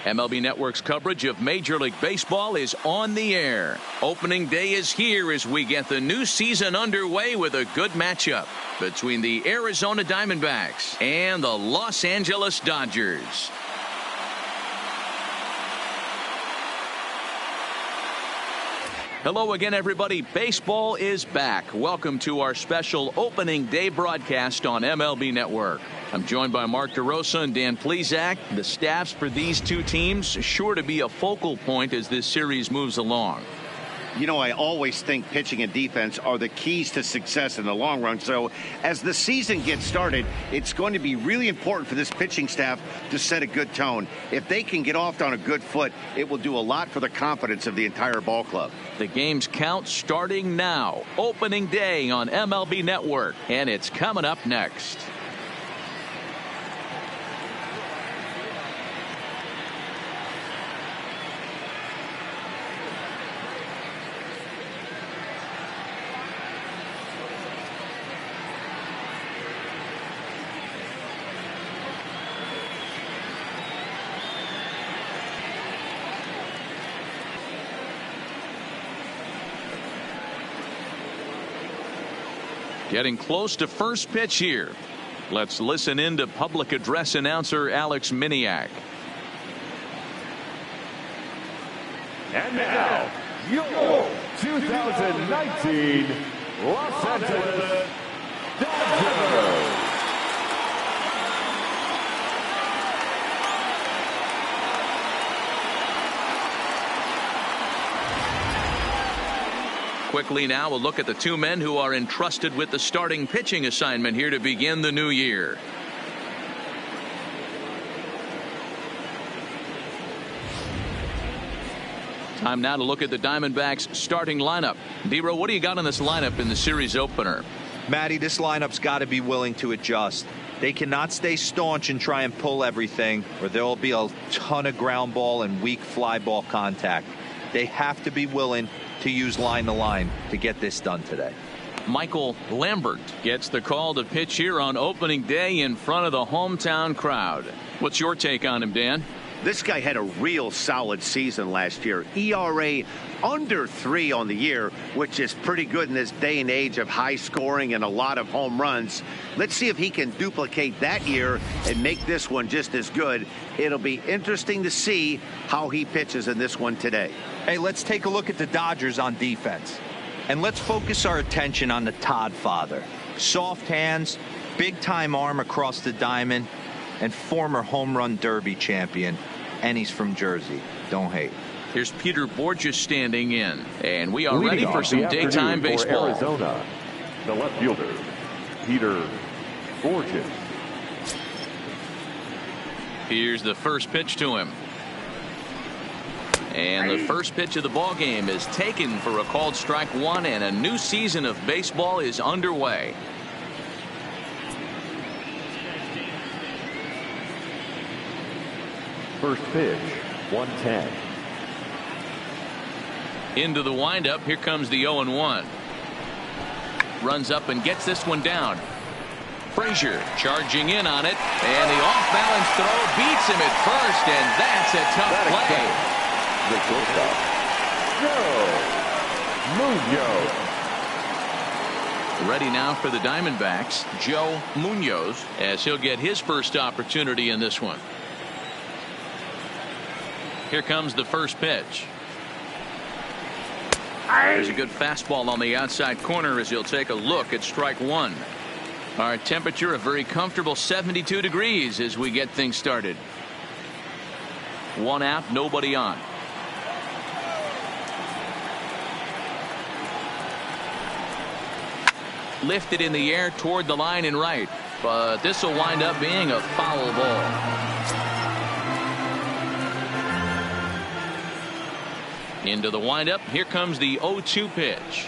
MLB Network's coverage of Major League Baseball is on the air. Opening day is here as we get the new season underway with a good matchup between the Arizona Diamondbacks and the Los Angeles Dodgers. Hello again, everybody. Baseball is back. Welcome to our special opening day broadcast on MLB Network. I'm joined by Mark DeRosa and Dan Plesac. The staffs for these two teams sure to be a focal point as this series moves along. You know, I always think pitching and defense are the keys to success in the long run. So as the season gets started, it's going to be really important for this pitching staff to set a good tone. If they can get off on a good foot, it will do a lot for the confidence of the entire ball club. The game's count starting now. Opening day on MLB Network, and it's coming up next. Getting close to first pitch here. Let's listen in to public address announcer Alex Miniak. And now, your 2019 Los Angeles Dodgers. Quickly now, we'll look at the two men who are entrusted with the starting pitching assignment here to begin the new year. Time now to look at the Diamondbacks starting lineup. Dero, what do you got on this lineup in the series opener? Matty, this lineup's got to be willing to adjust. They cannot stay staunch and try and pull everything, or there will be a ton of ground ball and weak fly ball contact. They have to be willing to use line to line to get this done today. Michael Lambert gets the call to pitch here on opening day in front of the hometown crowd. What's your take on him, Dan? This guy had a real solid season last year. ERA under 3 on the year, which is pretty good in this day and age of high scoring and a lot of home runs. Let's see if he can duplicate that year and make this one just as good. It'll be interesting to see how he pitches in this one today. Hey, let's take a look at the Dodgers on defense. And let's focus our attention on the Todd father. Soft hands, big time arm across the diamond, and former home run derby champion. And he's from Jersey. Don't hate. Here's Peter Borges standing in. And we are ready for some daytime baseball. Arizona, the left fielder, Peter Borges. Here's the first pitch to him. And the first pitch of the ball game is taken for a called strike one, and a new season of baseball is underway. First pitch, 110. Into the windup. Here comes the 0-1. Runs up and gets this one down. Frazier charging in on it, and the off-balance throw beats him at first, and that's a tough play. The shortstop, Joe Munoz. Ready now for the Diamondbacks, Joe Munoz, as he'll get his first opportunity in this one. Here comes the first pitch. There's a good fastball on the outside corner as he'll take a look at strike one. Our temperature a very comfortable 72 degrees as we get things started. One out, nobody on. Lifted in the air toward the line and right, but this will wind up being a foul ball. Into the windup. Here comes the 0-2 pitch.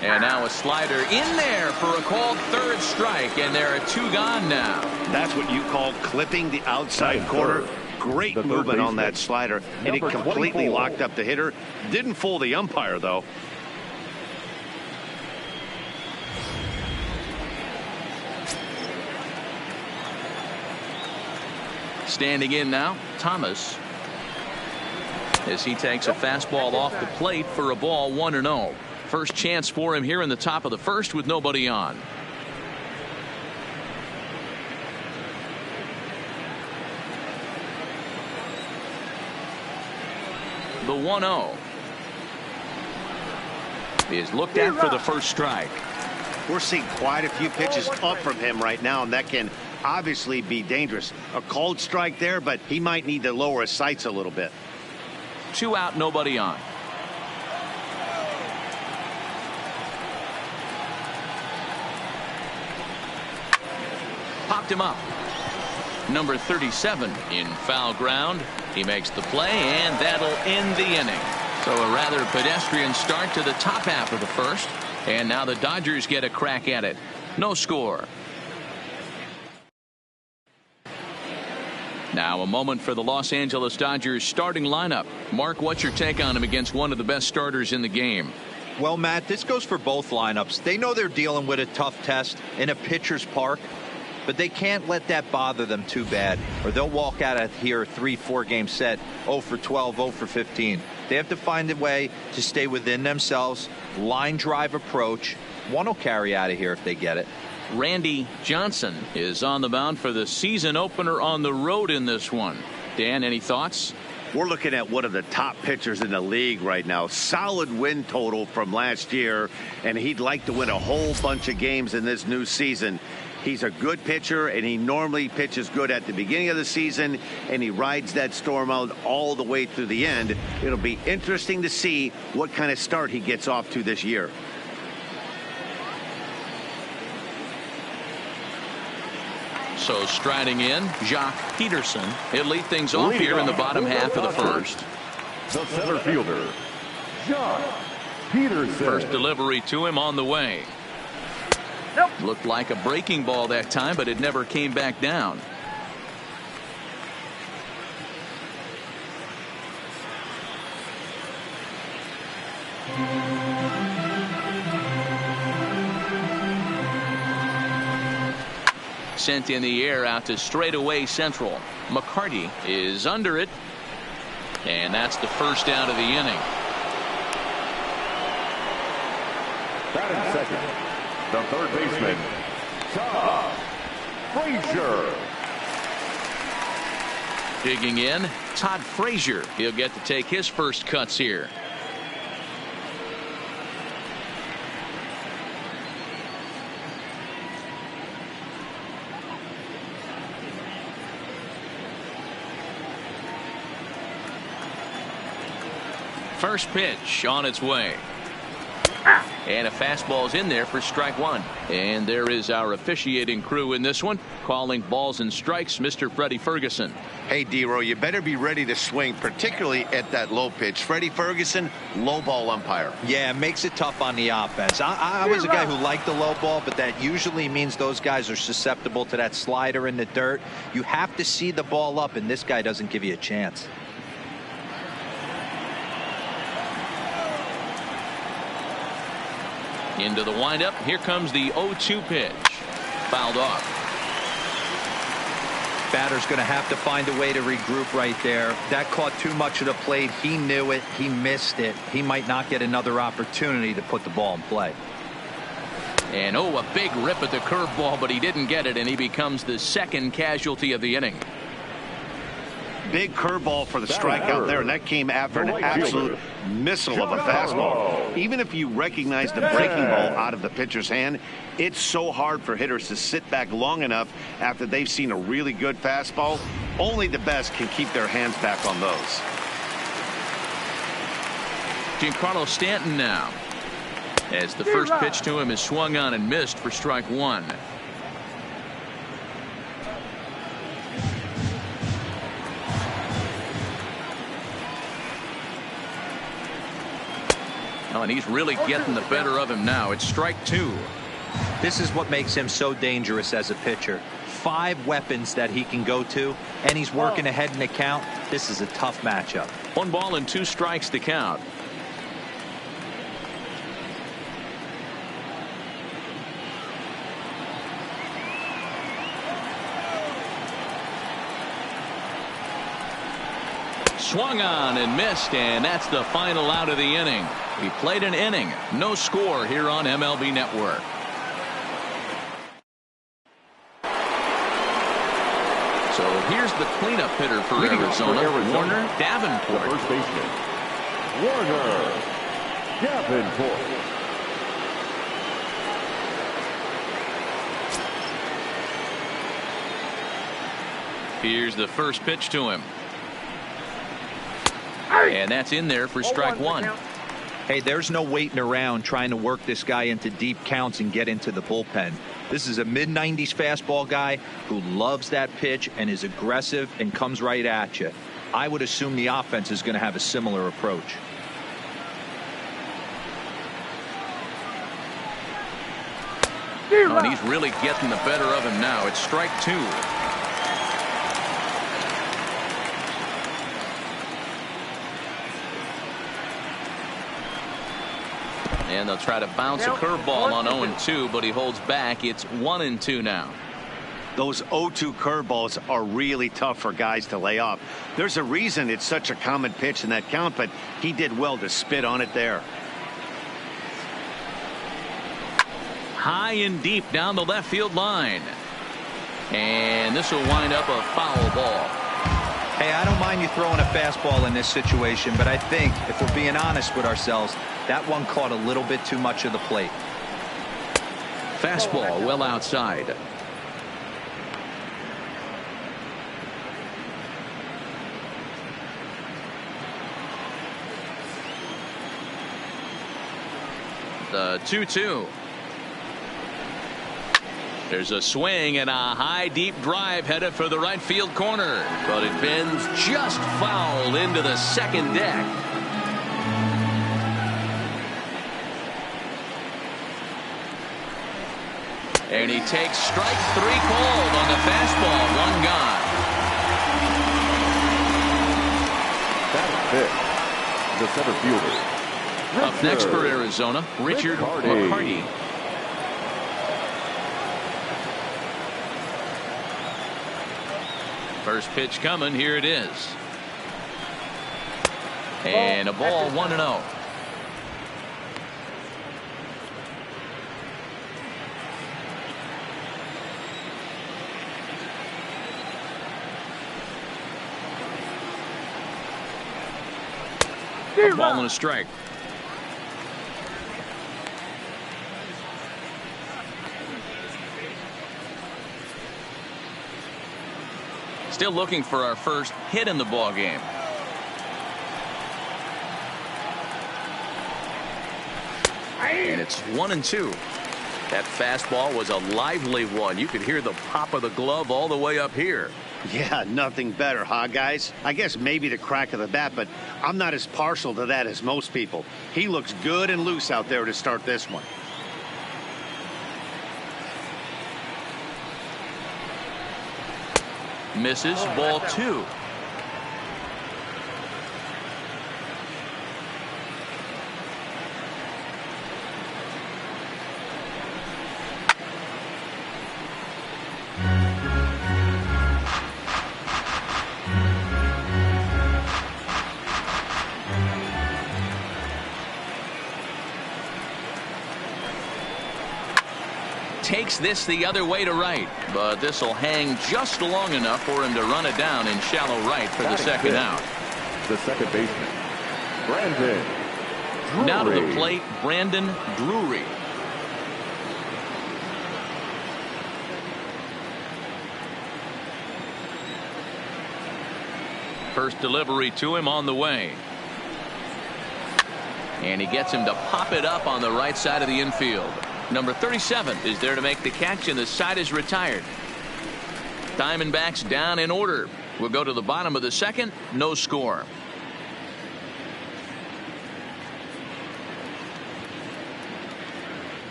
And now a slider in there for a called third strike, and there are two gone now. That's what you call clipping the outside corner. Great movement on that slider, and it completely locked up the hitter. Didn't fool the umpire, though. Standing in now, Thomas. as he takes a fastball off the plate for a ball 1-0. First chance for him here in the top of the first with nobody on. The 1-0 is looked at for the first strike. We're seeing quite a few pitches up from him right now, and that can obviously be dangerous. A called strike there, but he might need to lower his sights a little bit. 2 out, nobody on. Popped him up. Number 37 in foul ground. He makes the play, and that'll end the inning. So a rather pedestrian start to the top half of the first. And now the Dodgers get a crack at it. No score. Now a moment for the Los Angeles Dodgers starting lineup. Mark, what's your take on him against one of the best starters in the game? Well, Matt, this goes for both lineups. They know they're dealing with a tough test in a pitcher's park, but they can't let that bother them too bad, or they'll walk out of here a 3-4 game set 0 for 12, 0 for 15. They have to find a way to stay within themselves. Line drive approach. One will carry out of here if they get it. Randy Johnson is on the mound for the season opener on the road in this one. Dan, any thoughts? We're looking at one of the top pitchers in the league right now. Solid win total from last year, and he'd like to win a whole bunch of games in this new season. He's a good pitcher, and he normally pitches good at the beginning of the season, and he rides that storm out all the way through the end. It'll be interesting to see what kind of start he gets off to this year. So striding in, Jock Peterson. He'll lead things off here in the bottom half of the first. The center fielder, Jock Peterson. First delivery to him on the way. Looked like a breaking ball that time, but it never came back down. Sent in the air out to straightaway central. McCarty is under it, and that's the first out of the inning. Batting second, the third baseman, Todd Frazier. Digging in, Todd Frazier. He'll get to take his first cuts here. First pitch on its way. And a fastball's in there for strike one. And there is our officiating crew in this one, calling balls and strikes, Mr. Freddie Ferguson. Hey, D-Row, you better be ready to swing, particularly at that low pitch. Freddie Ferguson, low ball umpire. Yeah, it makes it tough on the offense. I was a guy who liked the low ball, but that usually means those guys are susceptible to that slider in the dirt. You have to see the ball up, and this guy doesn't give you a chance. Into the windup. Here comes the 0-2 pitch. Fouled off. Batter's going to have to find a way to regroup right there. That caught too much of the plate. He knew it. He missed it. He might not get another opportunity to put the ball in play. And a big rip at the curveball, but he didn't get it, and he becomes the second casualty of the inning. Big curveball for the strikeout there, and that came after an absolute missile of a fastball. Even if you recognize the breaking ball out of the pitcher's hand, it's so hard for hitters to sit back long enough after they've seen a really good fastball. Only the best can keep their hands back on those. Giancarlo Stanton now, as the first pitch to him is swung on and missed for strike one. Oh, and he's really getting the better of him now. It's strike two. This is what makes him so dangerous as a pitcher. 5 weapons that he can go to, and he's working ahead in the count. This is a tough matchup. 1 ball and 2 strikes to count. Swung on and missed, and that's the final out of the inning. He played an inning. No score here on MLB Network. So here's the cleanup hitter for Arizona, Warner Davenport. The first baseman, Warner Davenport. Here's the first pitch to him. And that's in there for strike one. Hey, there's no waiting around trying to work this guy into deep counts and get into the bullpen. This is a mid-90s fastball guy who loves that pitch and is aggressive and comes right at you. I would assume the offense is going to have a similar approach. And he's really getting the better of him now. It's strike two. And they'll try to bounce a curveball on 0-2, but he holds back. It's 1-2 now. Those 0-2 curveballs are really tough for guys to lay off. There's a reason it's such a common pitch in that count, but he did well to spit on it there. High and deep down the left field line. And this will wind up a foul ball. Hey, I don't mind you throwing a fastball in this situation, but I think if we're being honest with ourselves, that one caught a little bit too much of the plate. Fastball well outside. The 2-2. There's a swing and a high deep drive headed for the right field corner, but it bends just foul into the second deck. And he takes strike three called on the fastball. One gone. That is it. The center fielder. Up next for Arizona, Richard McCarty. First pitch coming. Here it is. And a ball 1-0. A ball and a strike. Still looking for our first hit in the ball game. And it's 1-2. That fastball was a lively one. You could hear the pop of the glove all the way up here. Yeah, nothing better, huh, guys? I guess maybe the crack of the bat, but I'm not as partial to that as most people. He looks good and loose out there to start this one. Misses, ball two. Takes this the other way to right, but this will hang just long enough for him to run it down in shallow right for the second out. The second baseman, Brandon Drury. Now to the plate, Brandon Drury. First delivery to him on the way. And he gets him to pop it up on the right side of the infield. Number 37 is there to make the catch, and the side is retired. Diamondbacks down in order. We'll go to the bottom of the second. No score.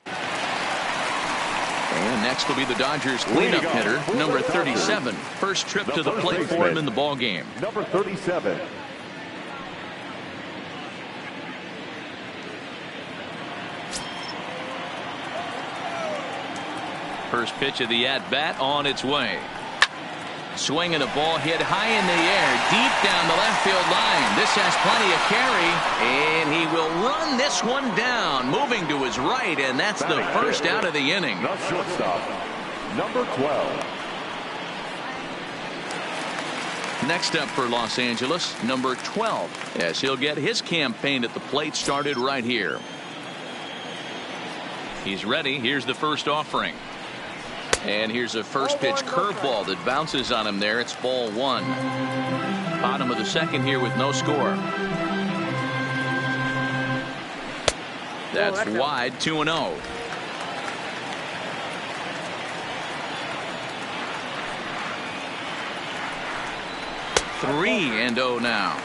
And next will be the Dodgers cleanup hitter, number 37. First trip to the plate for him in the ball game. Number 37. First pitch of the at-bat on its way. swing and a ball hit high in the air, deep down the left field line. This has plenty of carry, and he will run this one down, moving to his right, and that's the first out of the inning. The shortstop, number 12. Next up for Los Angeles, number 12, as he'll get his campaign at the plate started right here. He's ready. Here's the first offering. And here's a first pitch curveball that bounces on him there. It's ball one. Bottom of the second here with no score. That's wide, 2-0. Three and 0 now.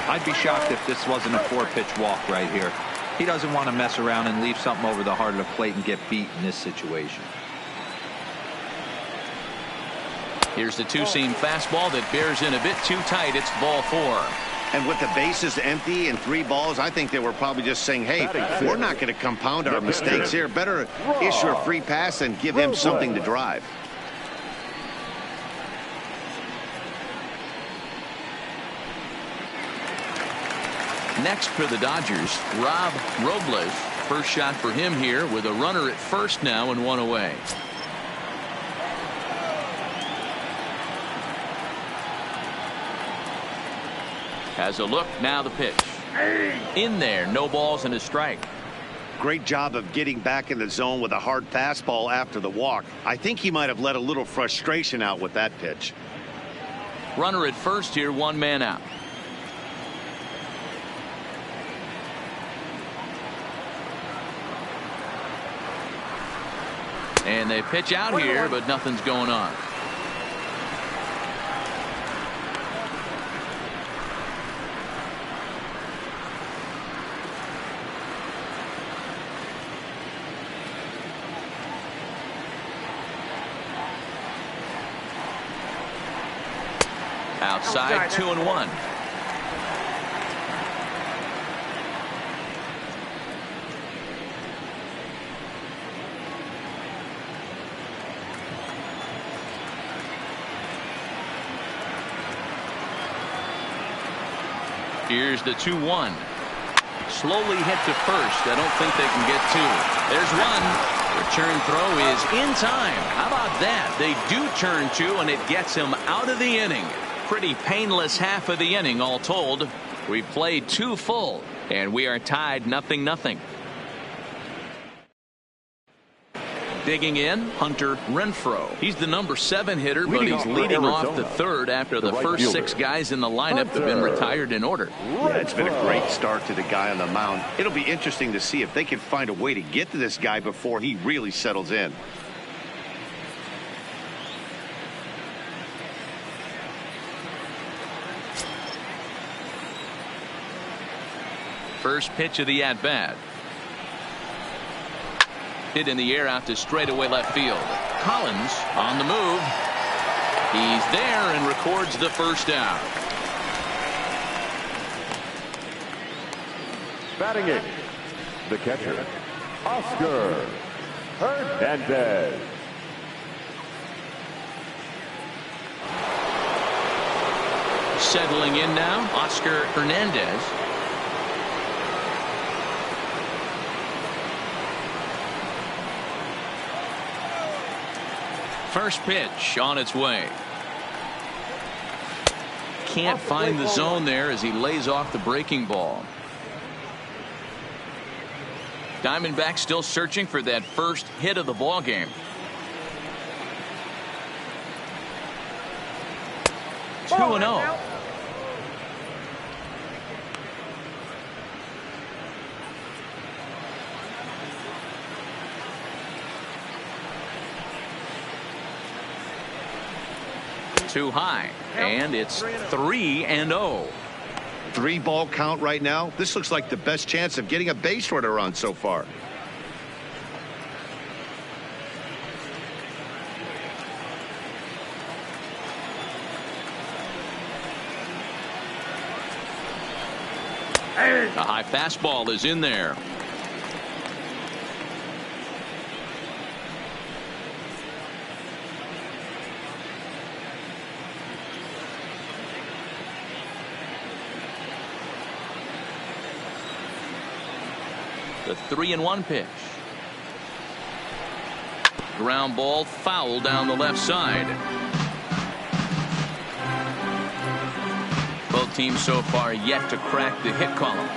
I'd be shocked if this wasn't a 4-pitch walk right here. He doesn't want to mess around and leave something over the heart of the plate and get beat in this situation. Here's the two-seam fastball that bears in a bit too tight. It's ball four. And with the bases empty and 3 balls, I think they were probably just saying, hey, we're not going to compound our mistakes here. Better issue a free pass and give him something to drive. Next for the Dodgers, Rob Robles. First shot for him here with a runner at first now and one away. Has a look, now the pitch. In there, no balls and a strike. Great job of getting back in the zone with a hard fastball after the walk. I think he might have let a little frustration out with that pitch. Runner at first here, one man out. And they pitch out here, but nothing's going on. Outside, 2-1. Here's the 2-1. Slowly hit to first. I don't think they can get two. There's one. Return throw is in time. How about that? They do turn two, and it gets him out of the inning. Pretty painless half of the inning all told. We played 2 full, and we are tied 0-0. Digging in, Hunter Renfroe. He's the number 7 hitter, but he's leading off the third after the first 6 guys in the lineup have been retired in order. Yeah, it's been a great start to the guy on the mound. It'll be interesting to see if they can find a way to get to this guy before he really settles in. First pitch of the at-bat. Hit in the air out to straightaway left field. Collins on the move. He's there and records the first out. Batting it, the catcher, Oscar Hernandez. Settling in now, Oscar Hernandez. First pitch on its way. Can't find the zone there as he lays off the breaking ball. Diamondbacks still searching for that first hit of the ball game. 2-0. Too high, and it's 3-0. 3-ball count right now. This looks like the best chance of getting a base runner on so far. A high fastball is in there. The 3-1 pitch. Ground ball, foul down the left side. Both teams so far yet to crack the hit column.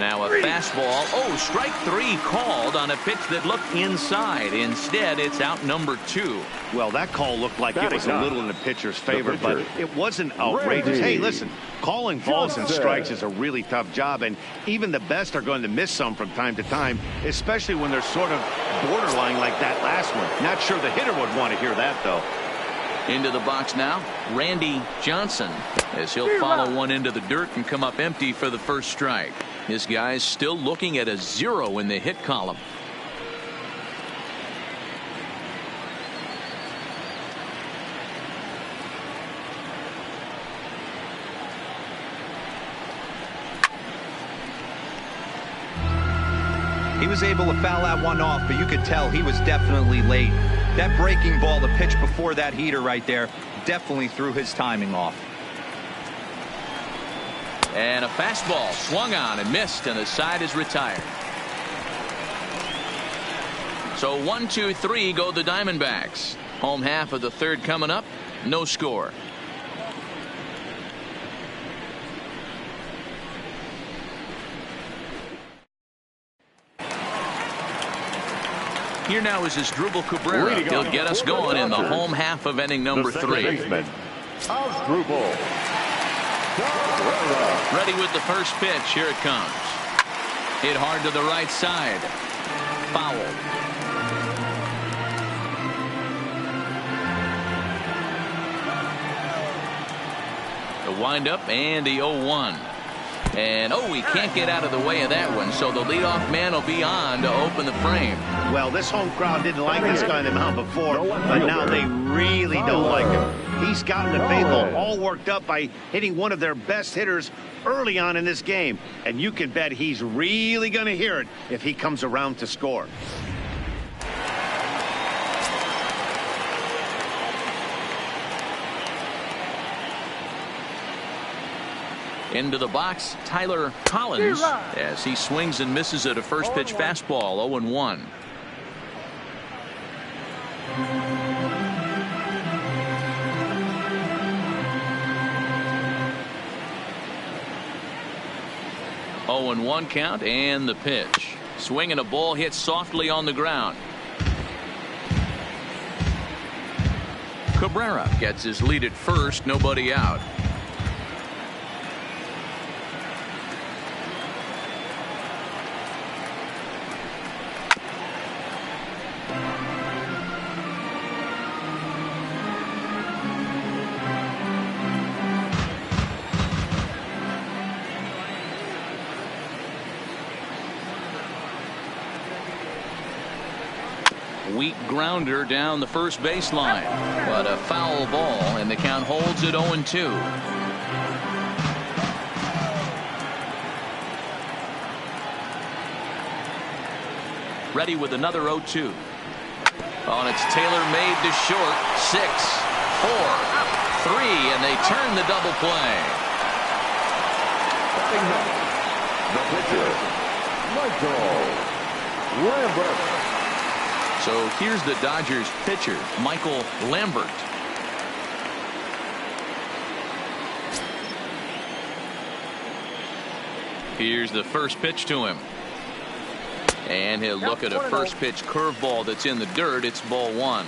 Now a fastball. Oh, strike 3 called on a pitch that looked inside. Instead, it's out number 2. Well, that call looked like it was a little in the pitcher's favor, but it wasn't outrageous. Hey, listen, calling balls and strikes is a really tough job, and even the best are going to miss some from time to time, especially when they're sort of borderline like that last one. Not sure the hitter would want to hear that, though. Into the box now, Randy Johnson, as he'll follow one into the dirt and come up empty for the first strike. This guy's still looking at a 0 in the hit column. He was able to foul that one off, but you could tell he was definitely late. That breaking ball, the pitch before that heater right there, definitely threw his timing off. And a fastball swung on and missed, and the side is retired. So 1, 2, 3 go the Diamondbacks. Home half of the third coming up. No score. Here now is Asdrubal Cabrera. He'll get us going in the home half of inning number 3. Asdrubal Cabrera. Ready with the first pitch. Here it comes. Hit hard to the right side. Foul. The windup and the 0-1. And he can't get out of the way of that one, so the leadoff man will be on to open the frame. Well, this home crowd didn't like this guy on the mound before, but now they really don't like him. He's gotten the faithful all worked up by hitting one of their best hitters early on in this game, and you can bet he's really going to hear it if he comes around to score. Into the box, Tyler Collins, as he swings and misses at a first pitch fastball. 0-1. Oh, and 1 count, and the pitch. Swinging a ball hit softly on the ground. Cabrera gets his lead at first, nobody out. Weak grounder down the first baseline, but a foul ball, and the count holds at 0-2. Ready with another 0-2. Oh, and it's Taylor made to short. 6, 4, 3, and they turn the double play. The pitcher, Michael Lambert. So here's the Dodgers pitcher, Michael Lambert. Here's the first pitch to him. And he'll look at a first pitch curveball that's in the dirt. It's ball 1.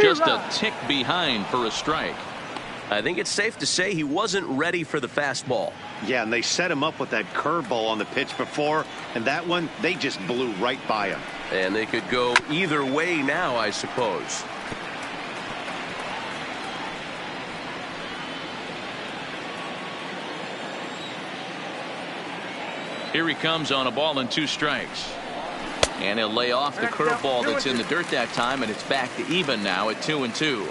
Just a tick behind for a strike. I think it's safe to say he wasn't ready for the fastball. Yeah, and they set him up with that curveball on the pitch before, and that one, they just blew right by him. And they could go either way now, I suppose. Here he comes on a ball and 2 strikes. And he'll lay off the curveball that's in the dirt that time, and it's back to even now at 2-2.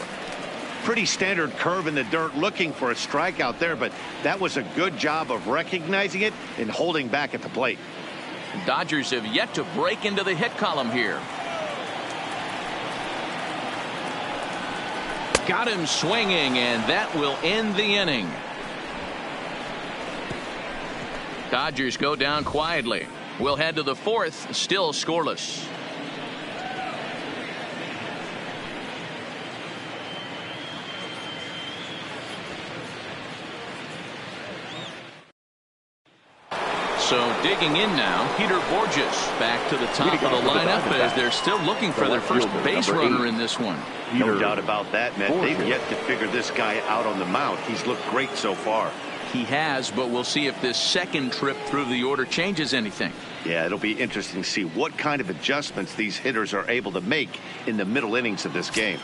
pretty standard curve in the dirt, looking for a strikeout there, but that was a good job of recognizing it and holding back at the plate. Dodgers have yet to break into the hit column here. Got him swinging, and that will end the inning. Dodgers go down quietly. We'll head to the fourth, still scoreless. So digging in now, Peter Borges back to the top of the lineup as they're still looking for their first base runner in this one. No doubt about that, Matt. They've yet to figure this guy out on the mound. He's looked great so far. He has, but we'll see if this second trip through the order changes anything. Yeah, it'll be interesting to see what kind of adjustments these hitters are able to make in the middle innings of this game.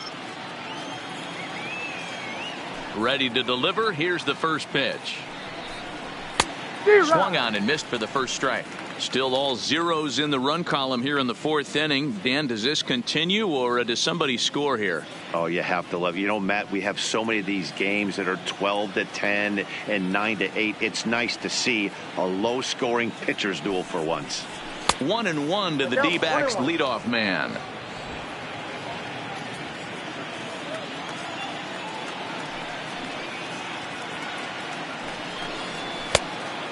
Ready to deliver. Here's the first pitch. Swung on and missed for the first strike. Still all zeros in the run column here in the fourth inning. Dan, does this continue, or does somebody score here? Oh, you have to love it. You know, Matt, we have so many of these games that are 12-10 and 9-8. It's nice to see a low-scoring pitcher's duel for once. 1-1 to the D-backs leadoff man.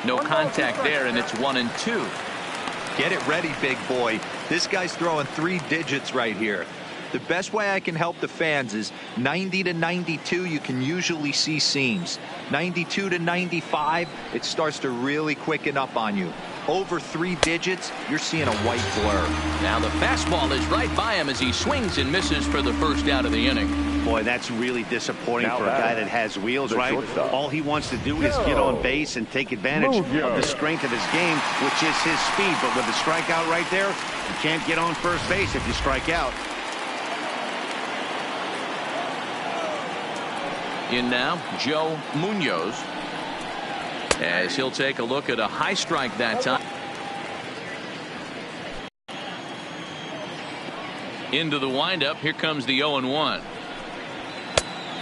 No contact there, and it's 1-2. Get it ready, big boy. This guy's throwing 3 digits right here. The best way I can help the fans is 90-92. You can usually see seams. 92-95, it starts to really quicken up on you. Over 3 digits, you're seeing a white blur. Now the fastball is right by him as he swings and misses for the first out of the inning. Boy, that's really disappointing for a guy that has wheels, right? Shortstop. All he wants to do is get on base and take advantage of the strength of his game, which is his speed. But with the strikeout right there, you can't get on first base if you strike out. In now, Joe Munoz, as he'll take a look at a high strike that time. Into the windup. Here comes the 0-1.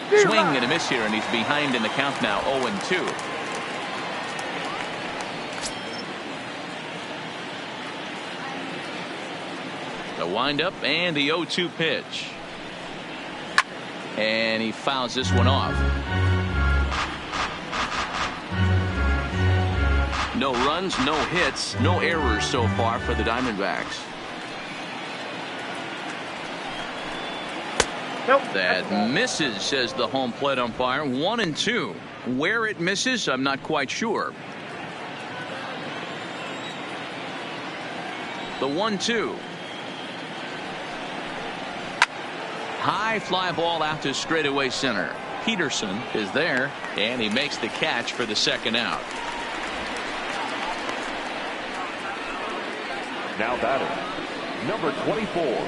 Swing and a miss here, and he's behind in the count now, 0-2. The windup and the 0-2 pitch. And he fouls this one off. No runs, no hits, no errors so far for the Diamondbacks. Nope. That misses, says the home plate umpire. 1-2. Where it misses, I'm not quite sure. The 1-2. High fly ball out to straightaway center. Peterson is there, and he makes the catch for the second out. Now batting, number 24.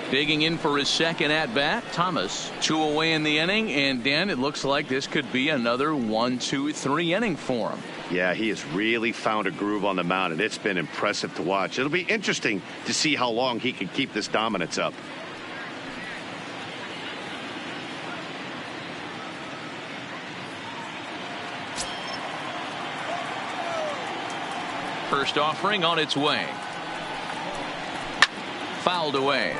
Digging in for his second at bat, Thomas. 2 away in the inning, and Dan, it looks like this could be another 1-2-3 inning for him. Yeah, he has really found a groove on the mound, and it's been impressive to watch. It'll be interesting to see how long he can keep this dominance up. First offering on its way. Fouled away.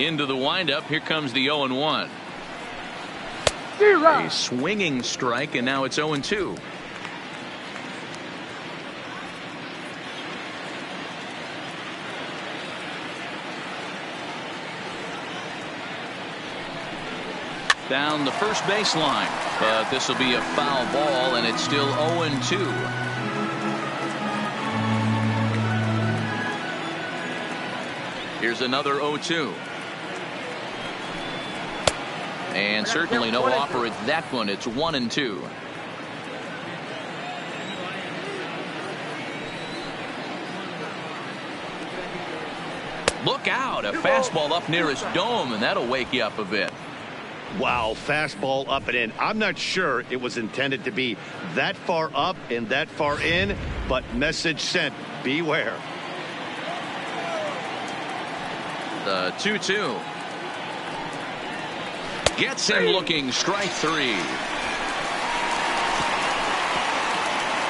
Into the windup. Here comes the 0-1. A swinging strike, and now it's 0-2. Down the first baseline, but this will be a foul ball, and it's still 0-2. Here's another 0-2. And certainly no offer at that one. It's 1-2. Look out, a fastball up near his dome, and that'll wake you up a bit. Wow, fastball up and in. I'm not sure it was intended to be that far up and that far in, but message sent. Beware. The 2-2. Gets him looking. Strike three.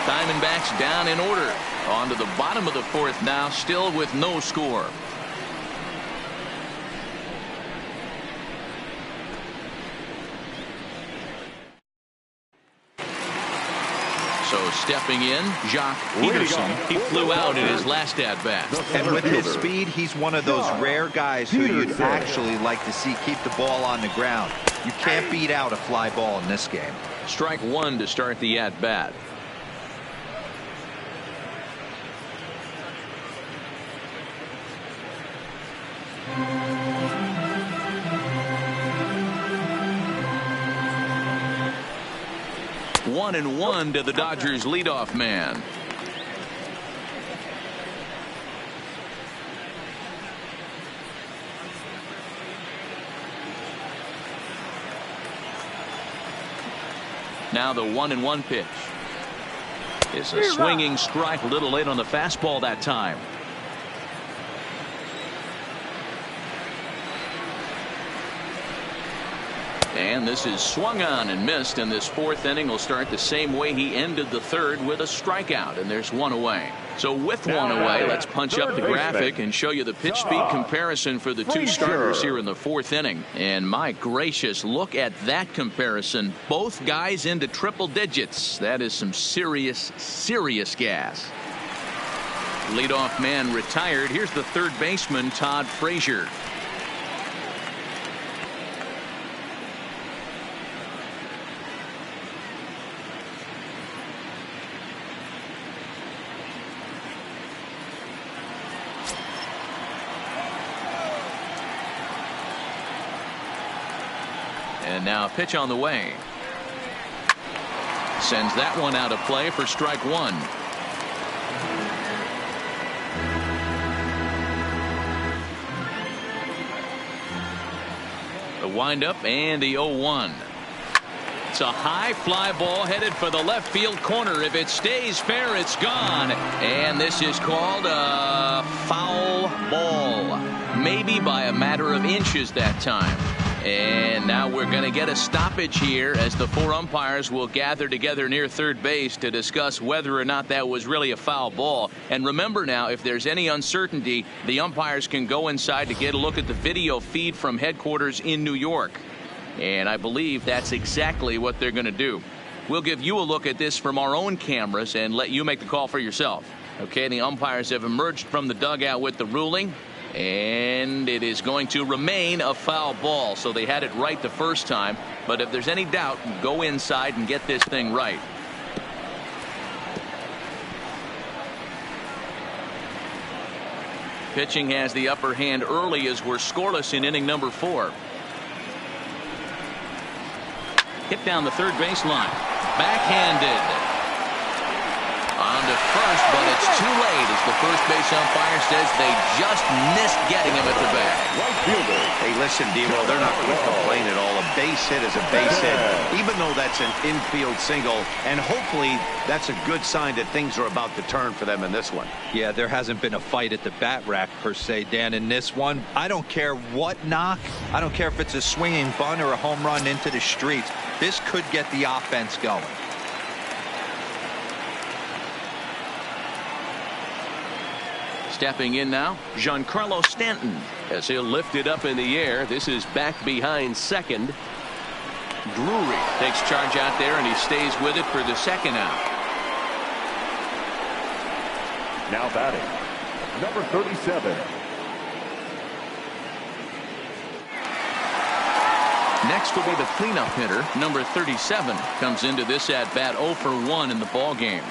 Diamondbacks down in order. On to the bottom of the fourth now, still with no score. So stepping in, Jock Peterson. He flew out in his last at-bat. And with his speed, he's one of those rare guys who you'd actually like to see keep the ball on the ground. You can't beat out a fly ball in this game. Strike one to start the at-bat. One and one to the Dodgers leadoff man. Now the 1-1 pitch. It's a swinging strike, a little late on the fastball that time. And this is swung on and missed, and this fourth inning will start the same way he ended the third, with a strikeout, and there's one away. So with one away, let's punch up the graphic and show you the pitch speed comparison for the two starters here in the fourth inning. And my gracious, look at that comparison. Both guys into triple digits. That is some serious gas. Leadoff man retired. Here's the third baseman, Todd Frazier. And now a pitch on the way. Sends that one out of play for strike one. The windup and the 0-1. It's a high fly ball headed for the left field corner. If it stays fair, it's gone. And this is called a foul ball. Maybe by a matter of inches that time. And now we're going to get a stoppage here as the four umpires will gather together near third base to discuss whether or not that was really a foul ball. And remember now, if there's any uncertainty, the umpires can go inside to get a look at the video feed from headquarters in New York. And I believe that's exactly what they're going to do. We'll give you a look at this from our own cameras and let you make the call for yourself. Okay, the umpires have emerged from the dugout with the ruling. And it is going to remain a foul ball. So they had it right the first time. But if there's any doubt, go inside and get this thing right. Pitching has the upper hand early as we're scoreless in inning number 4. Hit down the third baseline. Backhanded. On to first, but it's too late as the first base umpire says they just missed getting him at the bat. Hey, listen, Demo, they're not going to complain at all. A base hit is a base hit, even though that's an infield single. And hopefully that's a good sign that things are about to turn for them in this one. Yeah, there hasn't been a fight at the bat rack per se, Dan, in this one. I don't care what knock. I don't care if it's a swinging bunt or a home run into the streets. This could get the offense going. Stepping in now, Giancarlo Stanton as he'll lift it up in the air. This is back behind second. Drury takes charge out there and he stays with it for the second out. Now batting, number 37. Next will be the cleanup hitter, number 37, comes into this at bat 0 for 1 in the ball game.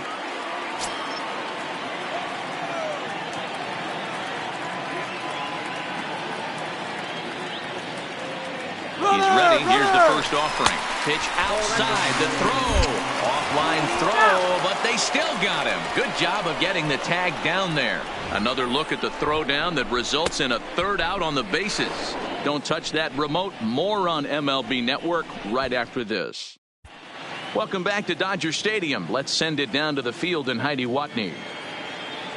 He's ready. Here's the first offering. Pitch outside the throw. Offline throw, but they still got him. Good job of getting the tag down there. Another look at the throw down that results in a third out on the bases. Don't touch that remote. More on MLB Network right after this. Welcome back to Dodger Stadium. Let's send it down to the field and Heidi Watney.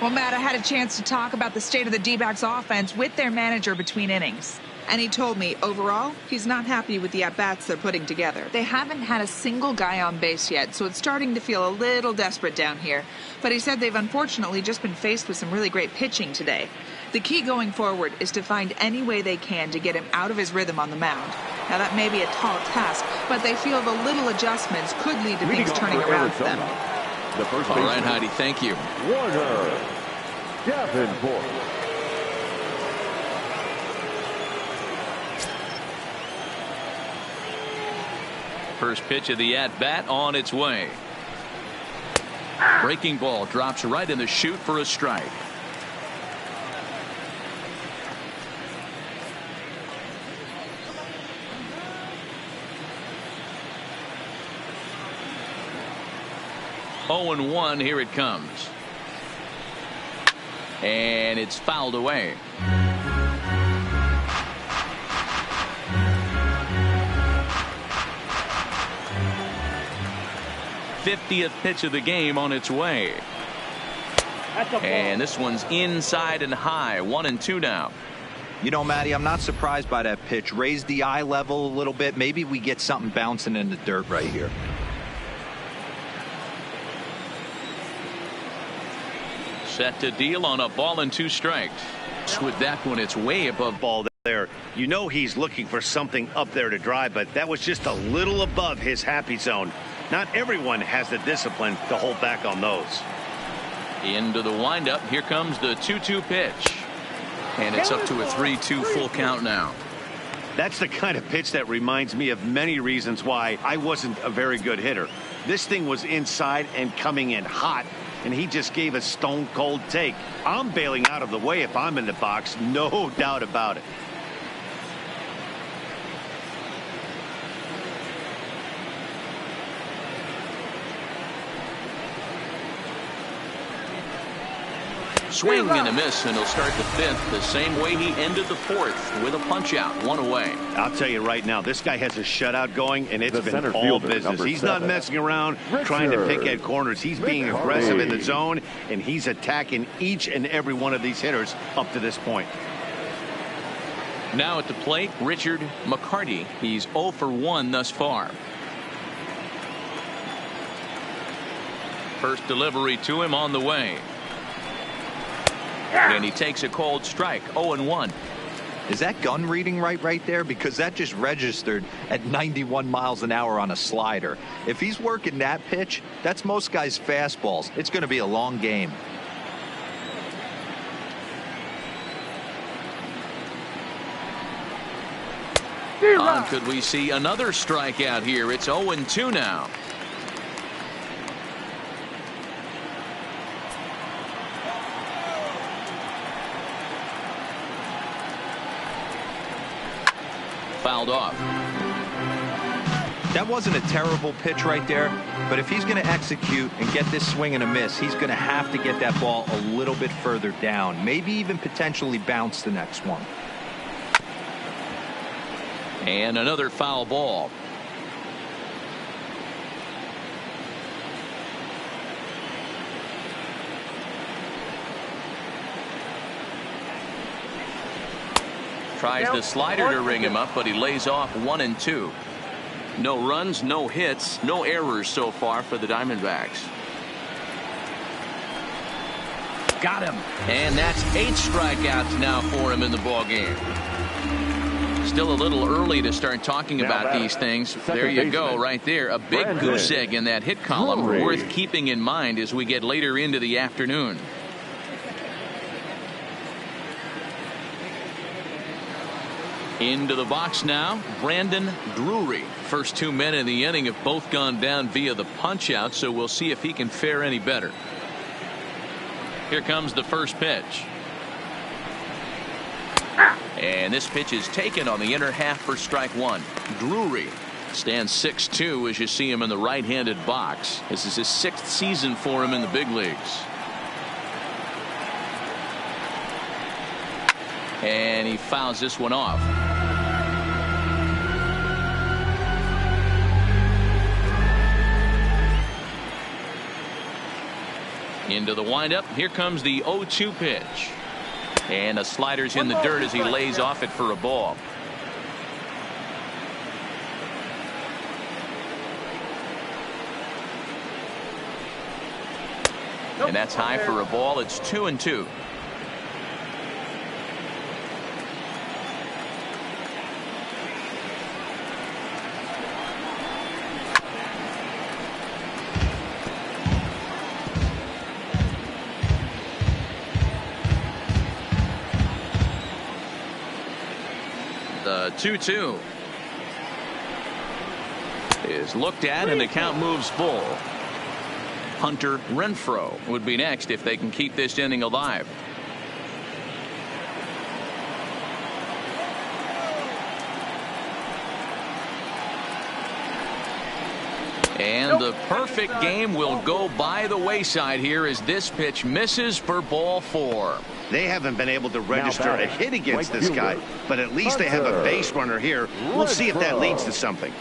Well, Matt, I had a chance to talk about the state of the D-backs offense with their manager between innings. And he told me, overall, he's not happy with the at-bats they're putting together. They haven't had a single guy on base yet, so it's starting to feel a little desperate down here. But he said they've unfortunately just been faced with some really great pitching today. The key going forward is to find any way they can to get him out of his rhythm on the mound. Now, that may be a tall task, but they feel the little adjustments could lead to things turning around for them. All right, Heidi, thank you. Warner Davenport. First pitch of the at-bat on its way. Breaking ball drops right in the chute for a strike. Oh, 0-1, here it comes. And it's fouled away. '50th pitch of the game on its way. And this one's inside and high. 1-2 now. You know, Matty, I'm not surprised by that pitch. Raise the eye level a little bit. Maybe we get something bouncing in the dirt right here. Set to deal on a ball and 2 strikes. With that one, it's way above ball there. You know he's looking for something up there to drive, but that was just a little above his happy zone. Not everyone has the discipline to hold back on those. Into the windup. Here comes the 2-2 pitch. And it's up to a 3-2 full count now. That's the kind of pitch that reminds me of many reasons why I wasn't a very good hitter. This thing was inside and coming in hot, and he just gave a stone cold take. I'm bailing out of the way if I'm in the box, no doubt about it. Swing and a miss, and he'll start the 5th the same way he ended the 4th with a punch out, 1 away. I'll tell you right now, this guy has a shutout going, and it's been all business. He's not messing around trying to pick at corners. He's being aggressive in the zone, and he's attacking each and every one of these hitters up to this point. Now at the plate, Richard McCarty. He's 0 for 1 thus far. First delivery to him on the way. And he takes a cold strike. 0-1. Is that gun reading right there? Because that just registered at 91 miles an hour on a slider. If he's working that pitch, that's most guys' fastballs. It's going to be a long game. Could we see another strikeout here? It's 0-2 now. Fouled off. That wasn't a terrible pitch right there, but if he's going to execute and get this swing and a miss, he's going to have to get that ball a little bit further down, maybe even potentially bounce the next one. And another foul ball. Tries the slider to ring him up, but he lays off 1-2. No runs, no hits, no errors so far for the Diamondbacks. Got him. And that's 8 strikeouts now for him in the ballgame. Still a little early to start talking about these things. There you go, right there. A big goose egg in that hit column, worth keeping in mind as we get later into the afternoon. Into the box now, Brandon Drury. First 2 men in the inning have both gone down via the punch out, so we'll see if he can fare any better. Here comes the first pitch. And this pitch is taken on the inner half for strike 1. Drury stands 6'2" as you see him in the right-handed box. This is his 6th season for him in the big leagues. And he fouls this one off. Into the windup. Here comes the 0-2 pitch. And a slider's in the dirt as he lays off it for a ball. And that's high for a ball. It's 2-2. The 2-2 is looked at, and the count moves full. Hunter Renfroe would be next if they can keep this inning alive. And the perfect game will go by the wayside here as this pitch misses for ball 4. They haven't been able to register a hit against this guy, but at least they have a base runner here. We'll see if that leads to something.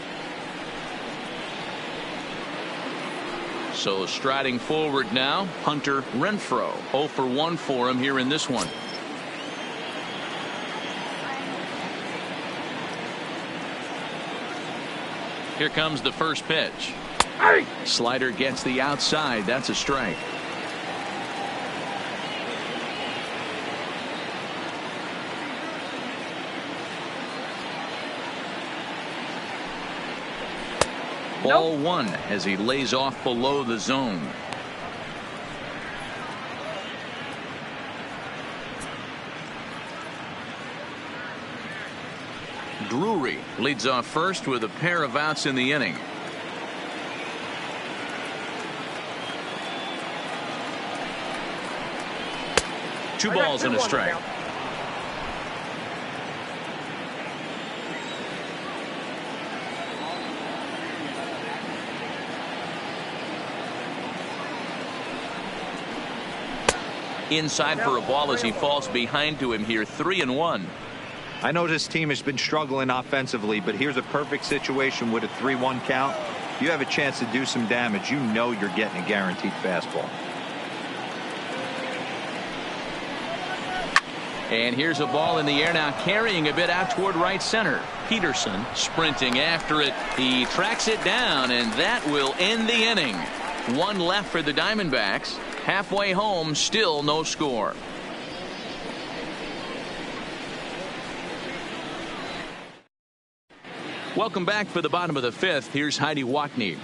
So striding forward now, Hunter Renfroe. 0 for 1 for him here in this one. Here comes the first pitch. Slider gets the outside. That's a strike. Ball 1 as he lays off below the zone. Drury leads off first with a pair of outs in the inning. Two balls and a strike. Inside for a ball as he falls behind to him here. 3-1. I know this team has been struggling offensively, but here's a perfect situation with a 3-1 count. You have a chance to do some damage. You know you're getting a guaranteed fastball. And here's a ball in the air now, carrying a bit out toward right center. Peterson sprinting after it. He tracks it down, and that will end the inning. One left for the Diamondbacks. Halfway home, still no score. Welcome back for the bottom of the 5th. Here's Heidi Wackney.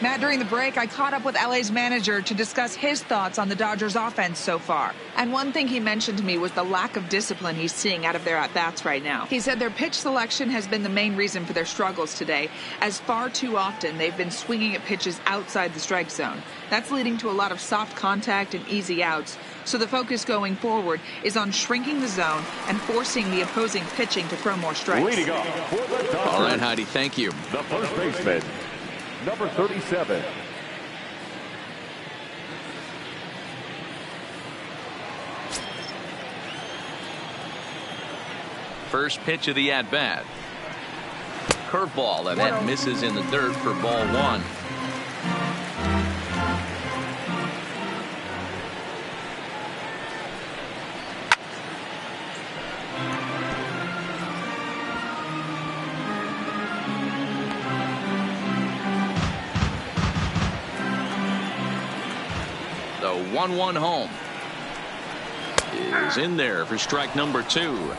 Matt, during the break, I caught up with LA's manager to discuss his thoughts on the Dodgers offense so far. And one thing he mentioned to me was the lack of discipline he's seeing out of their at-bats right now. He said their pitch selection has been the main reason for their struggles today, as far too often they've been swinging at pitches outside the strike zone. That's leading to a lot of soft contact and easy outs. So the focus going forward is on shrinking the zone and forcing the opposing pitching to throw more strikes. Leading off for the Dodgers. All right, Heidi, thank you. The first baseman, number 37. First pitch of the at-bat. Curveball, and that misses in the dirt for ball 1. The 1-1 home is in there for strike number 2.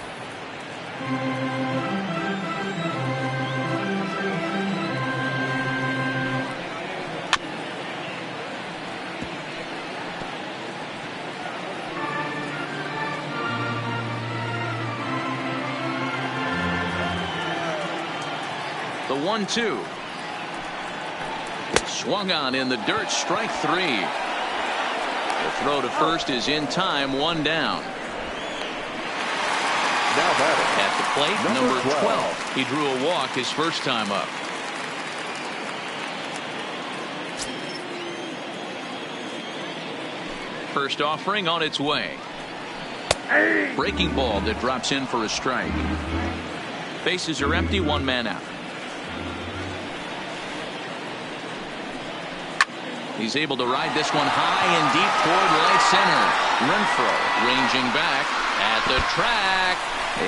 The 1-2 swung on in the dirt. Strike 3. The throw to first is in time. 1 down. Now batting At the plate, number 12. 12. He drew a walk his first time up. First offering on its way. Breaking ball that drops in for a strike. Bases are empty. 1 man out. He's able to ride this one high and deep toward right center. Renfroe ranging back at the track,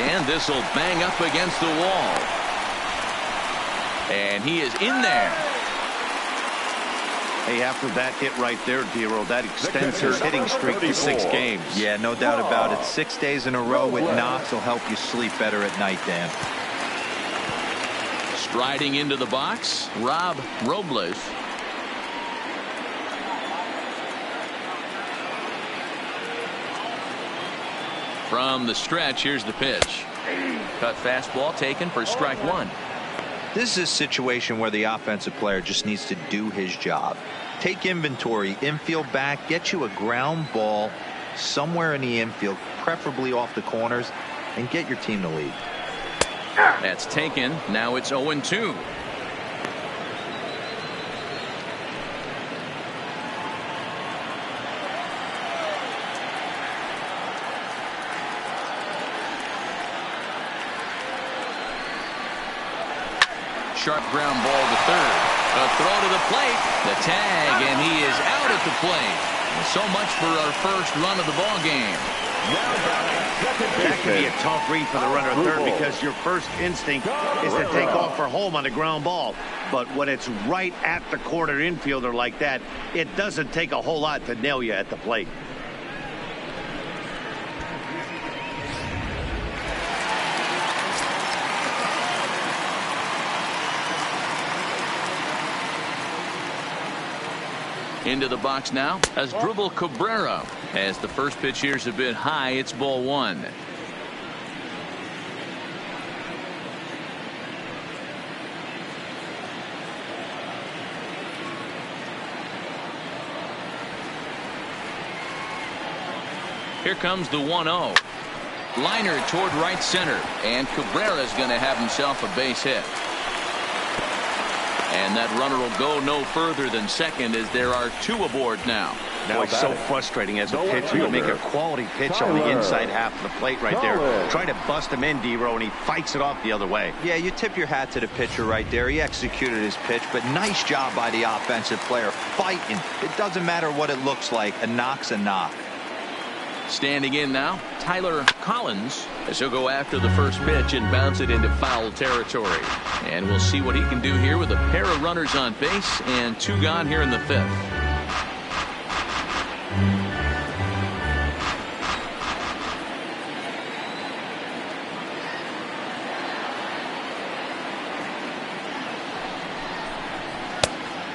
and this will bang up against the wall. And he is in there. Hey, after that hit right there, Dero, that extends his hitting streak to 6 games. Yeah, no doubt about it. 6 days in a row with knocks will help you sleep better at night, Dan. Striding into the box, Rob Robles. From the stretch, here's the pitch. Cut fastball taken for strike 1. This is a situation where the offensive player just needs to do his job. Take inventory, infield back, get you a ground ball somewhere in the infield, preferably off the corners, and get your team to lead. That's taken. Now it's 0-2. Sharp ground ball to third. A throw to the plate. The tag, and he is out at the plate. So much for our first run of the ball game. That could be a tough read for the runner at third because your first instinct is to take off for home on a ground ball. But when it's right at the corner infielder like that, it doesn't take a whole lot to nail you at the plate. Into the box now as Dribble Cabrera. As the first pitch here's a bit high, it's ball 1. Here comes the 1-0. Liner toward right center, and Cabrera's going to have himself a base hit. And that runner will go no further than second as there are 2 aboard now. Boy, it's so frustrating as a pitcher to make a quality pitch on the inside half of the plate right there. Try to bust him in, Dero, and he fights it off the other way. Yeah, you tip your hat to the pitcher right there. He executed his pitch, but nice job by the offensive player fighting. It doesn't matter what it looks like. A knock's a knock. Standing in now, Tyler Collins, as he'll go after the first pitch and bounce it into foul territory. And we'll see what he can do here with a pair of runners on base and 2 gone here in the 5th.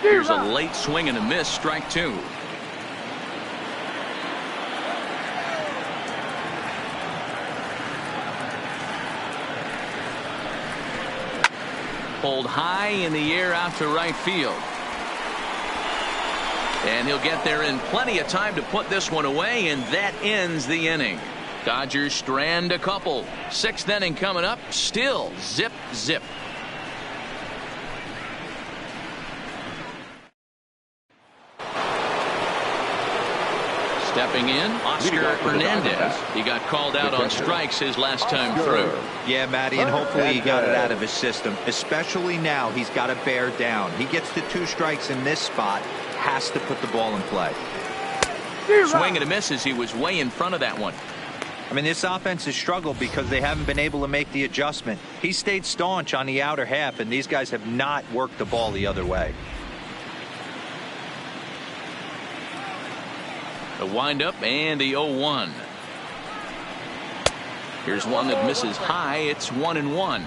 Here's a late swing and a miss, strike 2. Pulled high in the air out to right field. And he'll get there in plenty of time to put this one away, and that ends the inning. Dodgers strand a couple. 6th inning coming up. Still zip, zip. Stepping in, Oscar Hernandez. He got called out on strikes his last time through. Yeah, Matty, and hopefully he got it out of his system. Especially now, he's got to bear down. He gets the 2 strikes in this spot, has to put the ball in play. Swing and a miss as he was way in front of that one. I mean, this offense has struggled because they haven't been able to make the adjustment. He stayed staunch on the outer half, and these guys have not worked the ball the other way. The windup and the 0-1. Here's one that misses high. It's 1-1.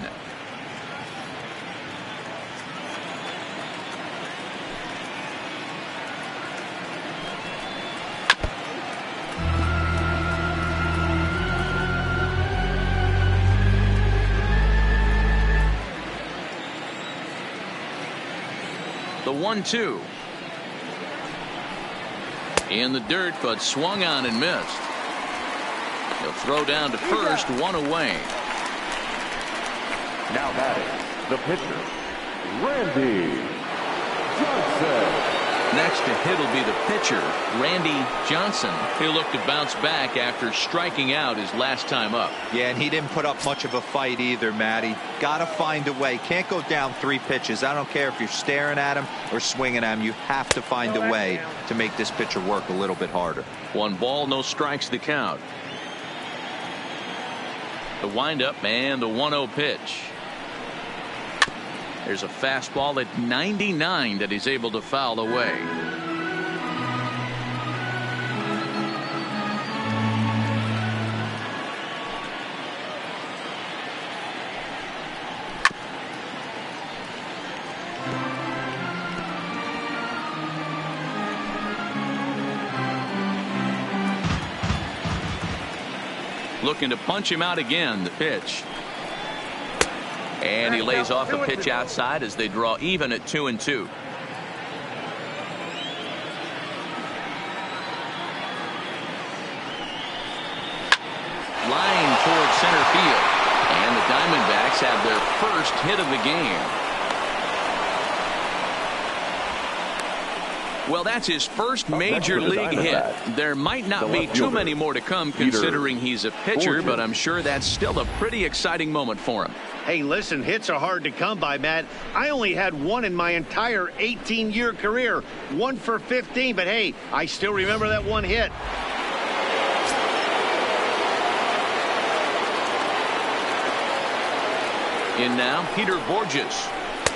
The 1-2. In the dirt, but swung on and missed. He'll throw down to first, 1 away. Now batting, the pitcher, Randy Johnson. Next to hit will be the pitcher, Randy Johnson. He'll look to bounce back after striking out his last time up. Yeah, and he didn't put up much of a fight either, Matty. Got to find a way. Can't go down 3 pitches. I don't care if you're staring at him or swinging at him. You have to find a way to make this pitcher work a little bit harder. 1 ball, no strikes the count. The windup and the 1-0 pitch. There's a fastball at 99 that he's able to foul away. Looking to punch him out again. The pitch. And he lays off a pitch outside as they draw even at 2-2. Line towards center field. And the Diamondbacks have their first hit of the game. Well, that's his first major league hit. There might not be too many more to come considering he's a pitcher, but I'm sure that's still a pretty exciting moment for him. Hey, listen, hits are hard to come by, Matt. I only had 1 in my entire 18-year career. 1 for 15, but hey, I still remember that 1 hit. In now, Peter Borges.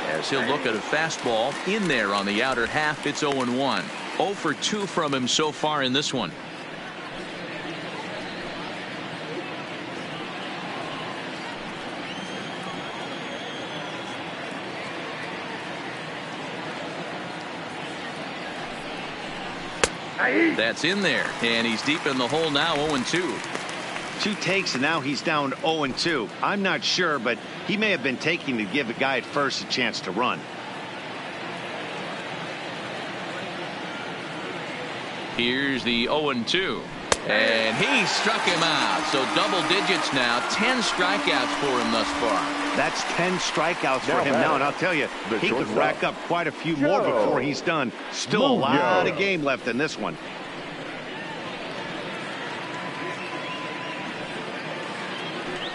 As he'll look at a fastball in there on the outer half. It's 0-1. 0 for 2 from him so far in this one. That's in there, and he's deep in the hole now. 0-2. 2 takes, and now he's down 0-2. I'm not sure, but he may have been taking to give the guy at first a chance to run. Here's the 0-2. And he struck him out. So double digits now. 10 strikeouts for him thus far. That's 10 strikeouts for him now, and I'll tell you, he could rack up quite a few more before he's done. Still a lot of game left in this one.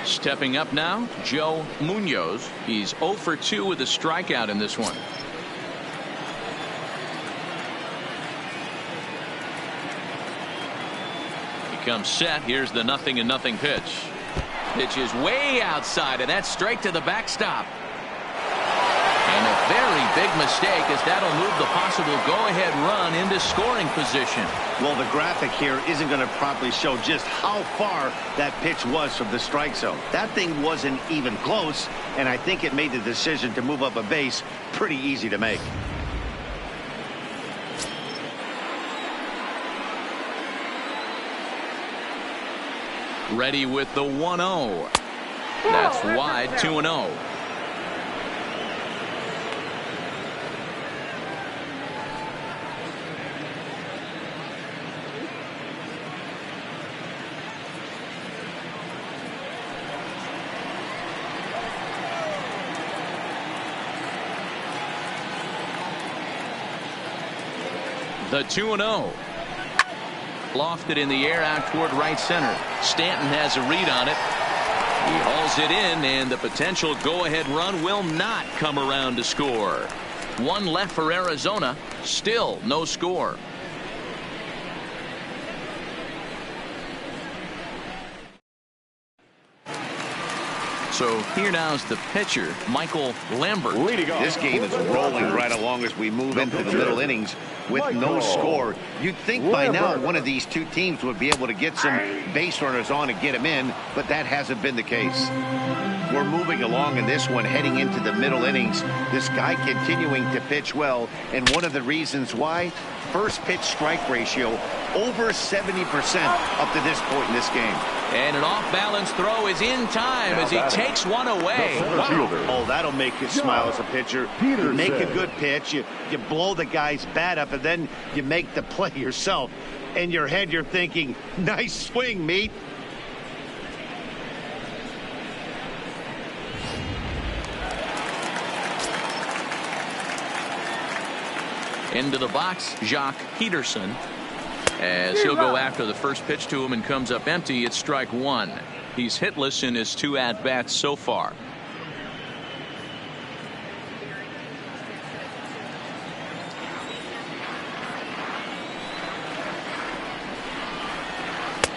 Stepping up now, Joe Munoz. He's 0 for 2 with a strikeout in this one. He comes set. Here's the 0-0 pitch. Pitch is way outside, and that's straight to the backstop. And a very big mistake, as that'll move the possible go-ahead run into scoring position. Well, the graphic here isn't going to properly show just how far that pitch was from the strike zone. That thing wasn't even close, and I think it made the decision to move up a base pretty easy to make. Ready with the 1-0. That's wide. 2-0. The 2-0. Lofted in the air out toward right center. Stanton has a read on it. He hauls it in, and the potential go-ahead run will not come around to score. 1 left for Arizona. Still no score. So here now is the pitcher, Michael Lambert. This game is rolling right along as we move into the middle innings with no score. You'd think by now one of these 2 teams would be able to get some base runners on and get them in, but that hasn't been the case. We're moving along in this one, heading into the middle innings. This guy continuing to pitch well, and one of the reasons why, first pitch strike ratio over 70% up to this point in this game. And an off-balance throw is in time as he takes one away. Wow. Oh, that'll make you smile as a pitcher. You make a good pitch, you blow the guy's bat up, and then you make the play yourself. In your head, you're thinking, nice swing, meat. Into the box, Jock Peterson. As he'll go after the first pitch to him and comes up empty. It's strike one. He's hitless in his 2 at-bats so far.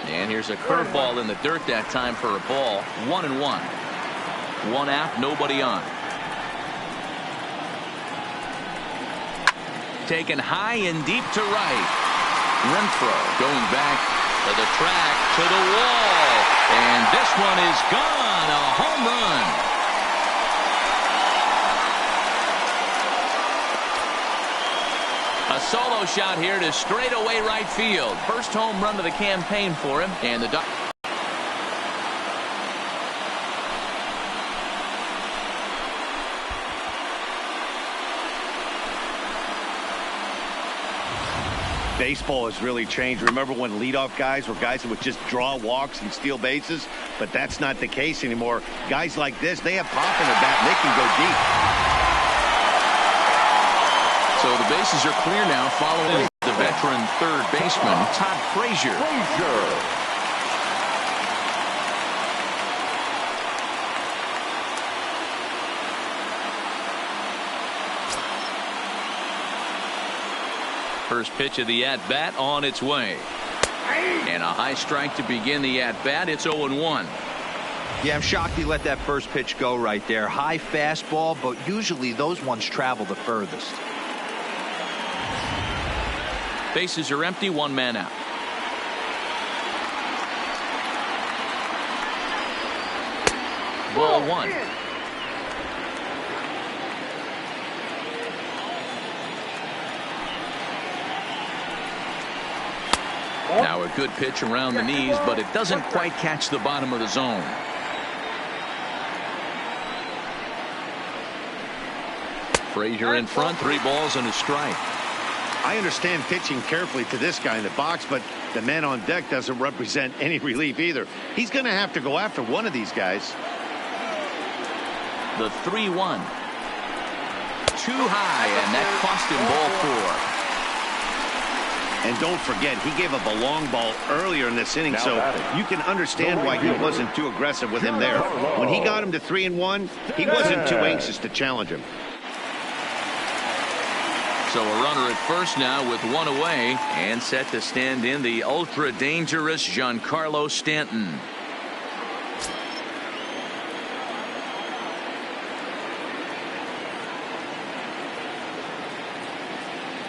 And here's a curveball in the dirt that time for a ball. 1-1. 1 out, nobody on. Taken high and deep to right. Renfroe going back to the track, to the wall. And this one is gone. A home run. A solo shot here to straightaway right field. First home run of the campaign for him. And the Baseball has really changed. Remember when leadoff guys were guys that would just draw walks and steal bases? But that's not the case anymore. Guys like this, they have pop in the bat and they can go deep. So the bases are clear now following the veteran third baseman, Todd Frazier. First pitch of the at-bat on its way. And a high strike to begin the at-bat. It's 0-1. Yeah, I'm shocked he let that first pitch go right there. High fastball, but usually those ones travel the furthest. Bases are empty, 1 man out. Ball 1. Now a good pitch around the knees, but it doesn't quite catch the bottom of the zone. Frazier in front, 3 balls and a strike. I understand pitching carefully to this guy in the box, but the man on deck doesn't represent any relief either. He's going to have to go after one of these guys. The 3-1. Too high, and that cost him ball 4. And don't forget, he gave up a long ball earlier in this inning, so you can understand why he wasn't too aggressive with him there. When he got him to 3-1, he wasn't too anxious to challenge him. So a runner at first now with 1 away, and set to stand in the ultra-dangerous Giancarlo Stanton.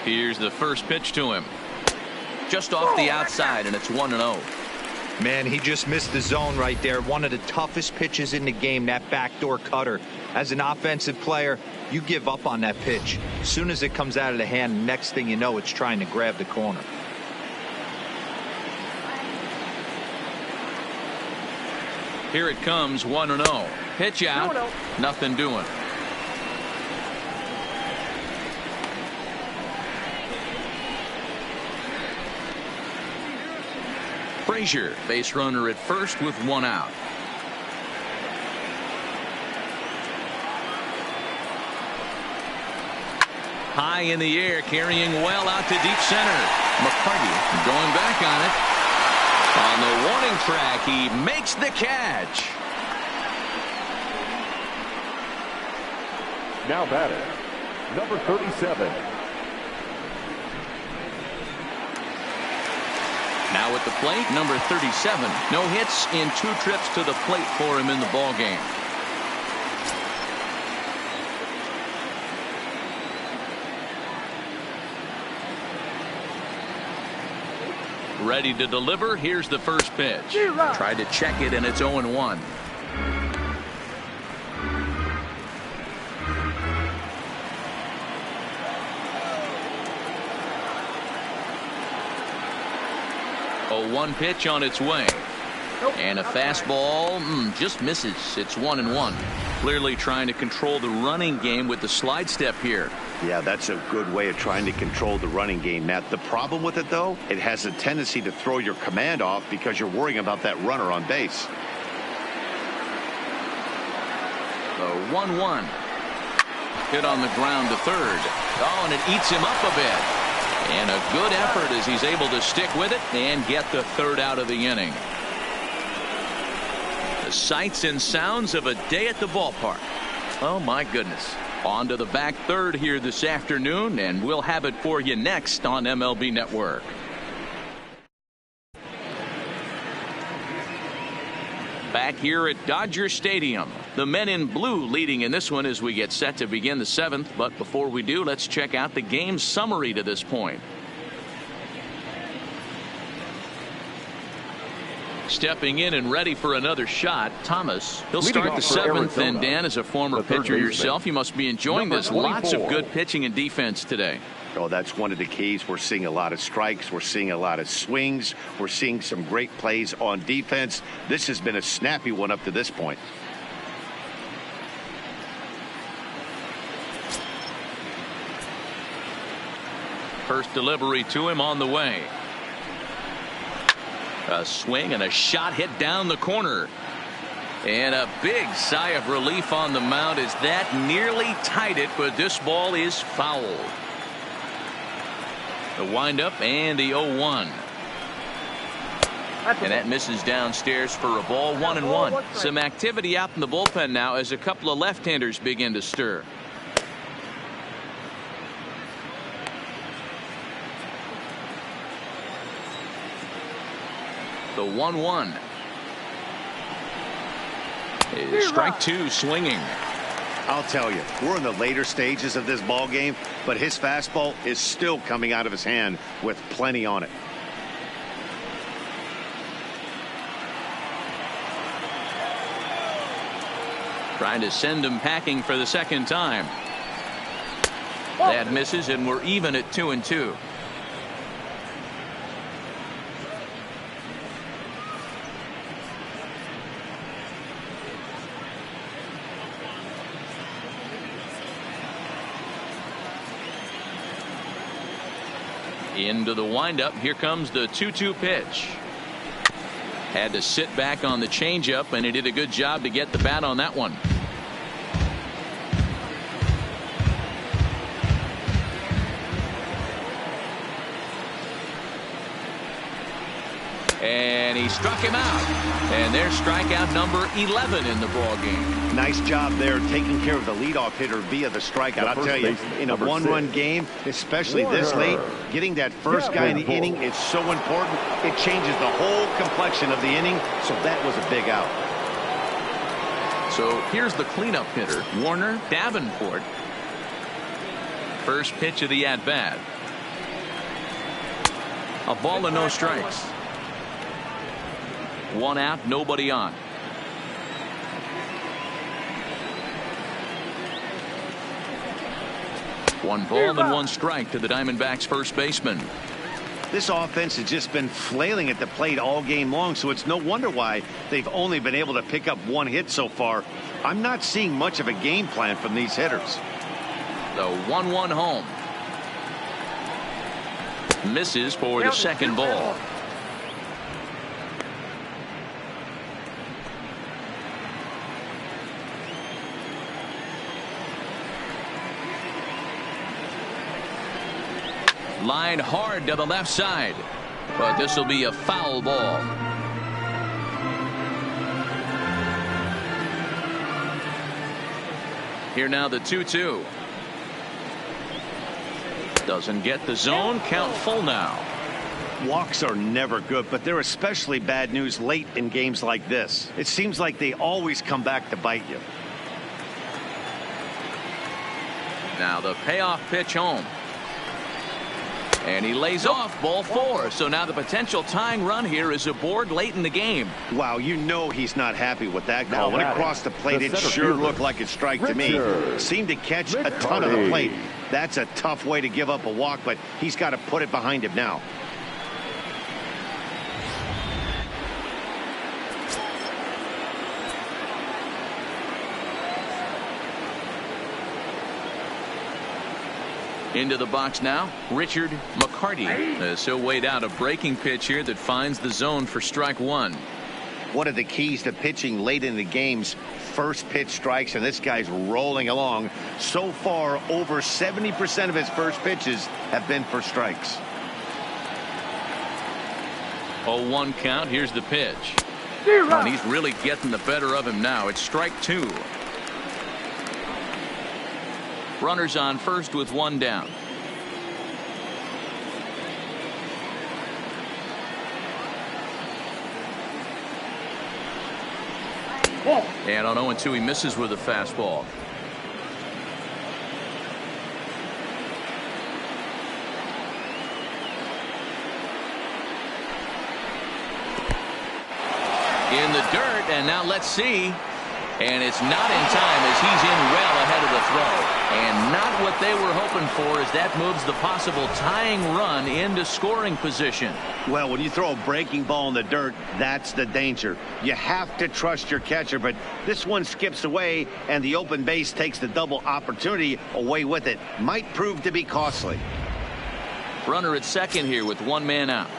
Here's the first pitch to him. Just off the outside, and it's 1-0. Man, he just missed the zone right there. One of the toughest pitches in the game, that backdoor cutter. As an offensive player, you give up on that pitch. As soon as it comes out of the hand, next thing you know, it's trying to grab the corner. Here it comes, 1-0. Pitch out, nothing doing. Frazier, base runner at first with 1 out. High in the air, carrying well out to deep center. McCarty going back on it. On the warning track, he makes the catch. Now batting, number 37. Now at the plate, number 37. No hits in 2 trips to the plate for him in the ballgame. Ready to deliver. Here's the first pitch. Tried to check it, and it's 0-1. A 1 pitch on its way. And a fastball just misses. It's 1-1. Clearly trying to control the running game with the slide step here. Yeah, that's a good way of trying to control the running game, Matt. The problem with it, though, it has a tendency to throw your command off because you're worrying about that runner on base. The 1-1. Hit on the ground to third. Oh, and it eats him up a bit. And a good effort as he's able to stick with it and get the third out of the inning. The sights and sounds of a day at the ballpark. Oh, my goodness. On to the back third here this afternoon, and we'll have it for you next on MLB Network. Back here at Dodger Stadium, the men in blue leading in this one as we get set to begin the seventh. But before we do, let's check out the game summary to this point. Stepping in and ready for another shot, Thomas. He'll start the seventh, and Dan, as a former pitcher yourself, you must be enjoying this. Lots of good pitching and defense today. Oh, that's one of the keys. We're seeing a lot of strikes. We're seeing a lot of swings. We're seeing some great plays on defense. This has been a snappy one up to this point. First delivery to him on the way. A swing and a shot hit down the corner. And a big sigh of relief on the mound as that nearly tied it, but this ball is foul. The windup and the 0-1. And that misses downstairs for a ball, 1-1. Some activity out in the bullpen now as a couple of left-handers begin to stir. The 1-1. Strike two swinging. I'll tell you, we're in the later stages of this ball game, but his fastball is still coming out of his hand with plenty on it. Trying to send him packing for the second time. That misses, and we're even at 2-2. Into the windup. Here comes the 2-2 pitch. Had to sit back on the changeup, and he did a good job to get the bat on that one. And he struck him out. And there's strikeout number 11 in the ball game. Nice job there taking care of the leadoff hitter via the strikeout. I'll tell you, in a one-run game, especially this late, getting that first guy in the inning is so important. It changes the whole complexion of the inning, so that was a big out. So here's the cleanup hitter, Warner Davenport. First pitch of the at-bat. A ball and no strikes. One out, nobody on. One ball and one strike to the Diamondbacks first baseman. This offense has just been flailing at the plate all game long, so it's no wonder why they've only been able to pick up one hit so far. I'm not seeing much of a game plan from these hitters. The 1-1 home. Misses for the second ball. Line hard to the left side, but this will be a foul ball. Here now the 2-2. Doesn't get the zone. Count full now. Walks are never good, but they're especially bad news late in games like this. It seems like they always come back to bite you. Now the payoff pitch home. And he lays off, ball four. So now the potential tying run here is aboard late in the game. Wow, you know he's not happy with that call. When it crossed the plate, it sure looked like a strike to me. Seemed to catch a ton of the plate. That's a tough way to give up a walk, but he's got to put it behind him now. Into the box now, Richard McCarty. As he'll wait out a breaking pitch here that finds the zone for strike one. One of the keys to pitching late in the games, first pitch strikes, and this guy's rolling along. So far, over 70% of his first pitches have been for strikes. 0-1 count. Here's the pitch. And he's really getting the better of him now. It's strike 2. Runners on first with 1 down. And on 0-2, he misses with a fastball. In the dirt, and now let's see. And it's not in time as he's in well ahead of the throw. And not what they were hoping for as that moves the possible tying run into scoring position. Well, when you throw a breaking ball in the dirt, that's the danger. You have to trust your catcher, but this one skips away, and the open base takes the double opportunity away with it. Might prove to be costly. Runner at second here with 1 man out.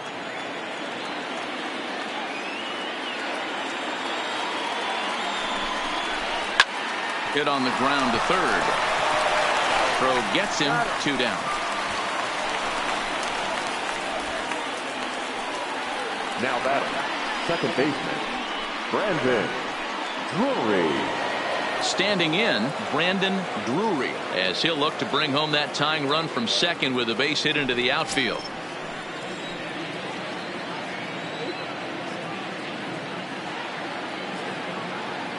Hit on the ground to third. Throw gets him 2 down. Now batting, second baseman, Brandon Drury. Standing in, Brandon Drury, as he'll look to bring home that tying run from second with a base hit into the outfield.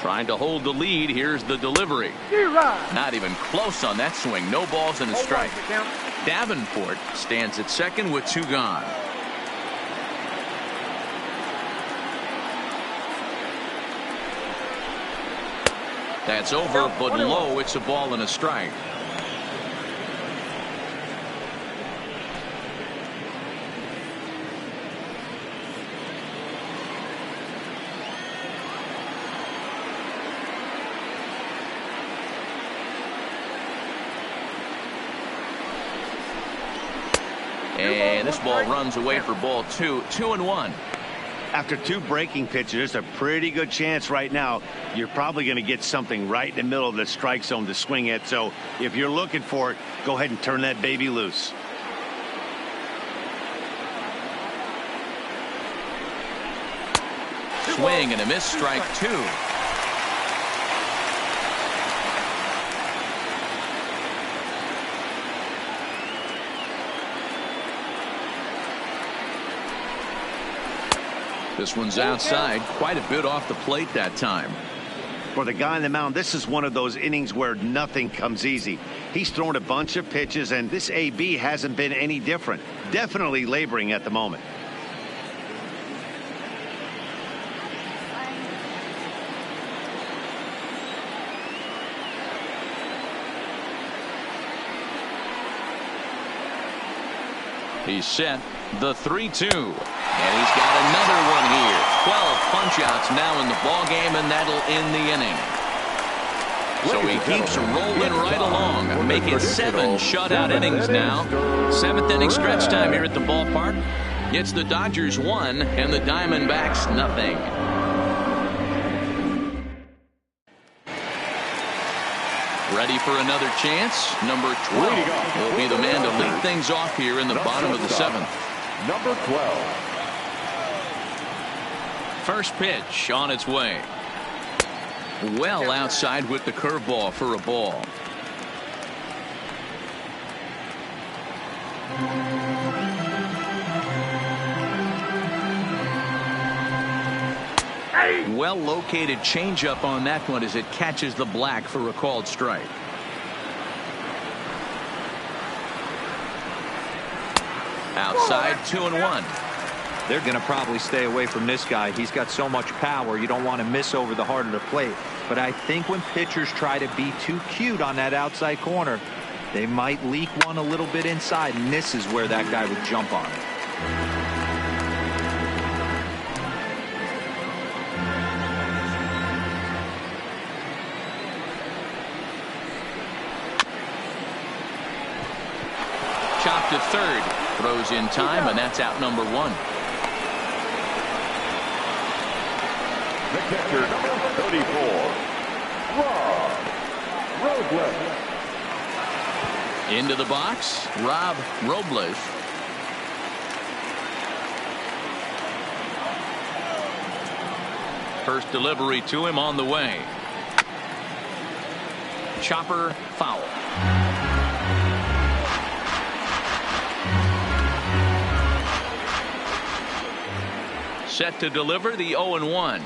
Trying to hold the lead. Here's the delivery. Not even close on that swing. No balls and a strike. Davenport stands at second with 2 gone. That's over, but low. It's a ball and a strike. And this ball runs away for ball 2. 2-1. After 2 breaking pitches, there's a pretty good chance right now you're probably going to get something right in the middle of the strike zone to swing at. So if you're looking for it, go ahead and turn that baby loose. Swing and a miss, strike 2. This one's outside, quite a bit off the plate that time. For the guy on the mound, this is one of those innings where nothing comes easy. He's thrown a bunch of pitches, and this AB hasn't been any different. Definitely laboring at the moment. He's set, the 3-2. And he's got another one here. 12 punch-outs now in the ballgame, and that'll end the inning. So he keeps rolling right along, making 7 shutout innings now. 7th inning stretch time here at the ballpark. It's the Dodgers 1 and the Diamondbacks nothing. Ready for another chance. Number 12 will be the man to lead things off here in the bottom of the 7th. Number 12. First pitch on its way. Well outside with the curveball for a ball. Well located changeup on that one as it catches the black for a called strike. Outside, 2-1. They're going to probably stay away from this guy. He's got so much power. You don't want to miss over the heart of the plate. But I think when pitchers try to be too cute on that outside corner, they might leak one a little bit inside, and this is where that guy would jump on it. Chopped to third. Throws in time, and that's out number 1. The catcher, number 34, Rob Robles. Into the box, Rob Robles. First delivery to him on the way. Chopper foul. Set to deliver the 0-1.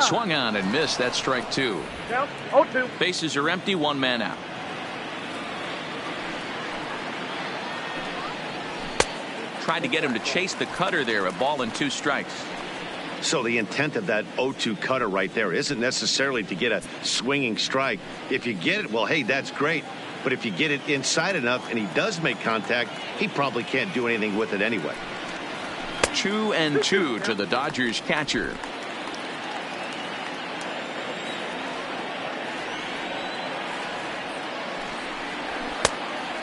Swung on and missed. That's strike two. 0-2. Bases are empty, one man out. Tried to get him to chase the cutter there. A ball and 2 strikes. So the intent of that 0-2 cutter right there isn't necessarily to get a swinging strike. If you get it, well, hey, that's great. But if you get it inside enough and he does make contact, he probably can't do anything with it anyway. 2-2 to the Dodgers catcher.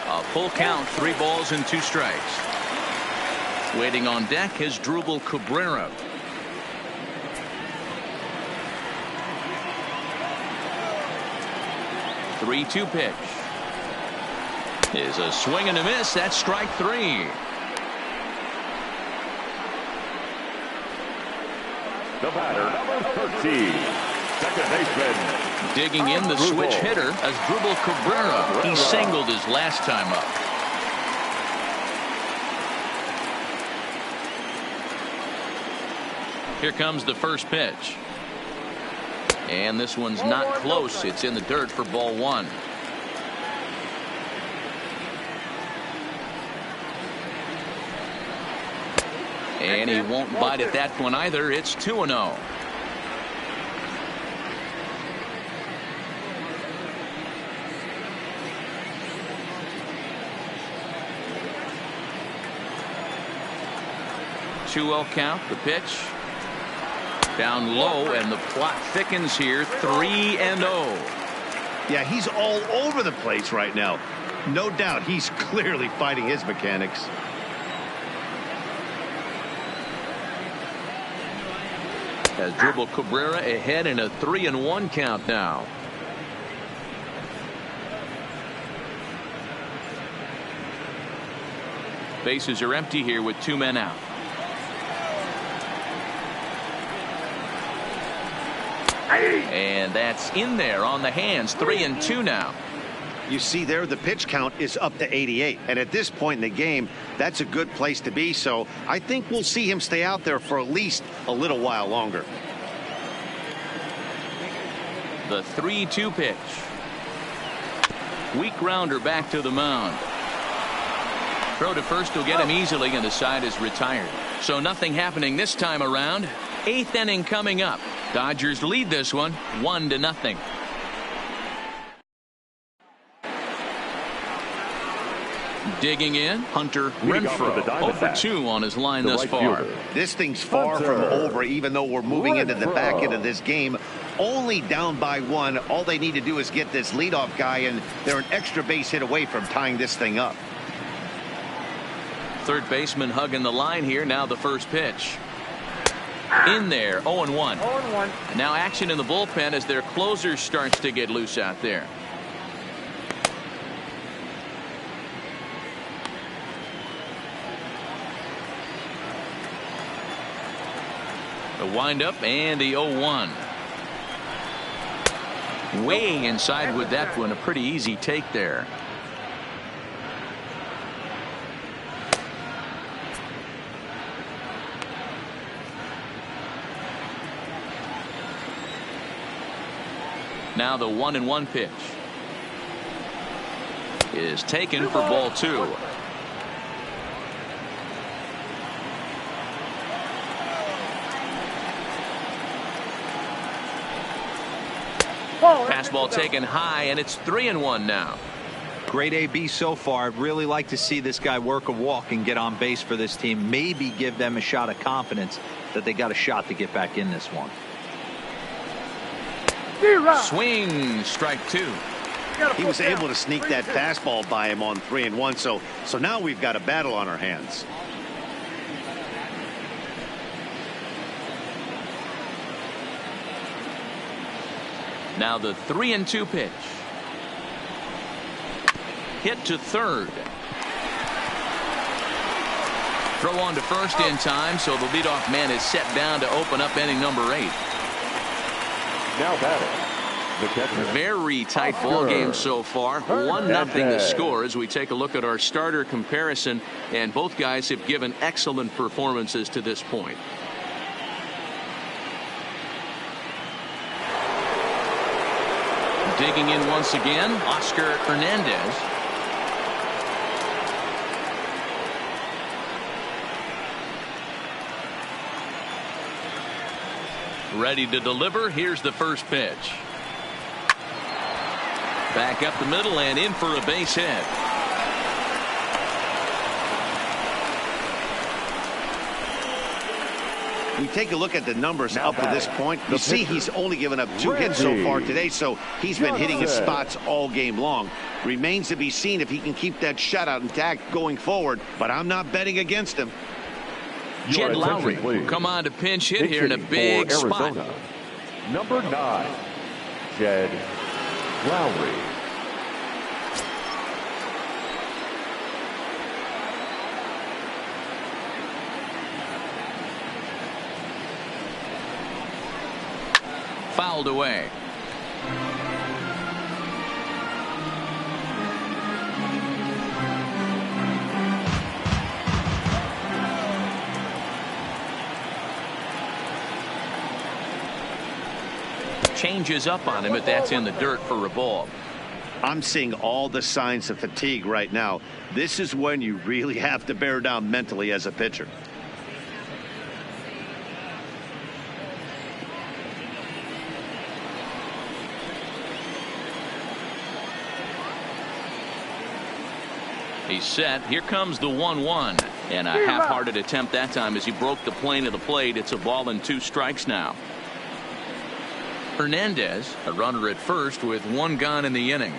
A full count, 3 balls and 2 strikes. Waiting on deck is Drupal Cabrera. The 3-2 pitch is a swing and a miss. That's strike 3. The batter, number 13, second baseman. Digging in the switch hitter as Drupal Cabrera. He singled his last time up. Here comes the first pitch. And this one's not close. It's in the dirt for ball 1. And he won't bite at that one either. It's 2-0. Count. The pitch down low, and the plot thickens here. 3-0. Yeah, he's all over the place right now. No doubt he's clearly fighting his mechanics. Has Drupal Cabrera ahead in a 3-1 count now. Bases are empty here with 2 men out. And that's in there on the hands. 3-2 now. You see there, the pitch count is up to 88. And at this point in the game, that's a good place to be. So I think we'll see him stay out there for at least a little while longer. The 3-2 pitch. Weak grounder back to the mound. Throw to first will get him easily, and the side is retired. So nothing happening this time around. 8th inning coming up. Dodgers lead this one 1-0. Digging in, Hunter Renfroe. 0-for-2 on his line thus far. This thing's far from over, even though we're moving into the back end of this game. Only down by 1. All they need to do is get this leadoff guy, and they're an extra base hit away from tying this thing up. Third baseman hugging the line here. Now the first pitch. In there, 0-1. Now action in the bullpen as their closer starts to get loose out there. The windup and the 0-1. Way inside with that one. A pretty easy take there. Now the 1-1 pitch is taken for ball 2. Fastball taken high, and it's 3-1 now. Great AB so far. I'd really like to see this guy work a walk and get on base for this team. Maybe give them a shot of confidence that they got a shot to get back in this one. Swing, strike 2. He was able to sneak that fastball by him on 3-1. So now we've got a battle on our hands. Now the 3-2 pitch. hit to third. Throw on to first in time, so the leadoff man is set down to open up inning number 8. Now batting, the catcher. Very tight ball game so far. 1-0 the score as we take a look at our starter comparison, and both guys have given excellent performances to this point. Digging in once again, Oscar Hernandez. Ready to deliver. Here's the first pitch. Back up the middle and in for a base hit. We take a look at the numbers up to this point. You see he's only given up 2 hits so far today, so he's been hitting his spots all game long. Remains to be seen if he can keep that shutout intact going forward, but I'm not betting against him. Jed Lowry will come on to pinch hit here in a big spot. Number 9, Jed Lowry. Fouled away. Changes up on him, but that's in the dirt for a ball. I'm seeing all the signs of fatigue right now. This is when you really have to bear down mentally as a pitcher. He's set. Here comes the 1-1. And a half-hearted attempt that time as he broke the plane of the plate. It's a ball and 2 strikes now. Hernandez, a runner at first with 1 gone in the inning.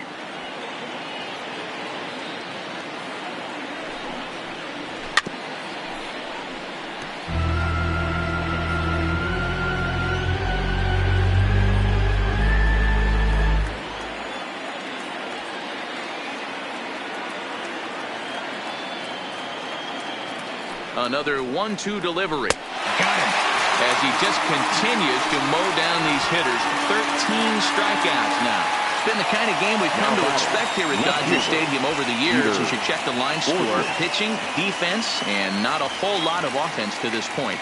Another 1-2 delivery. Got him. As he just continues to mow down these hitters. 13 strikeouts now. It's been the kind of game we've come to expect here at Dodger Stadium over the years. As you check the line score, pitching, defense, and not a whole lot of offense to this point.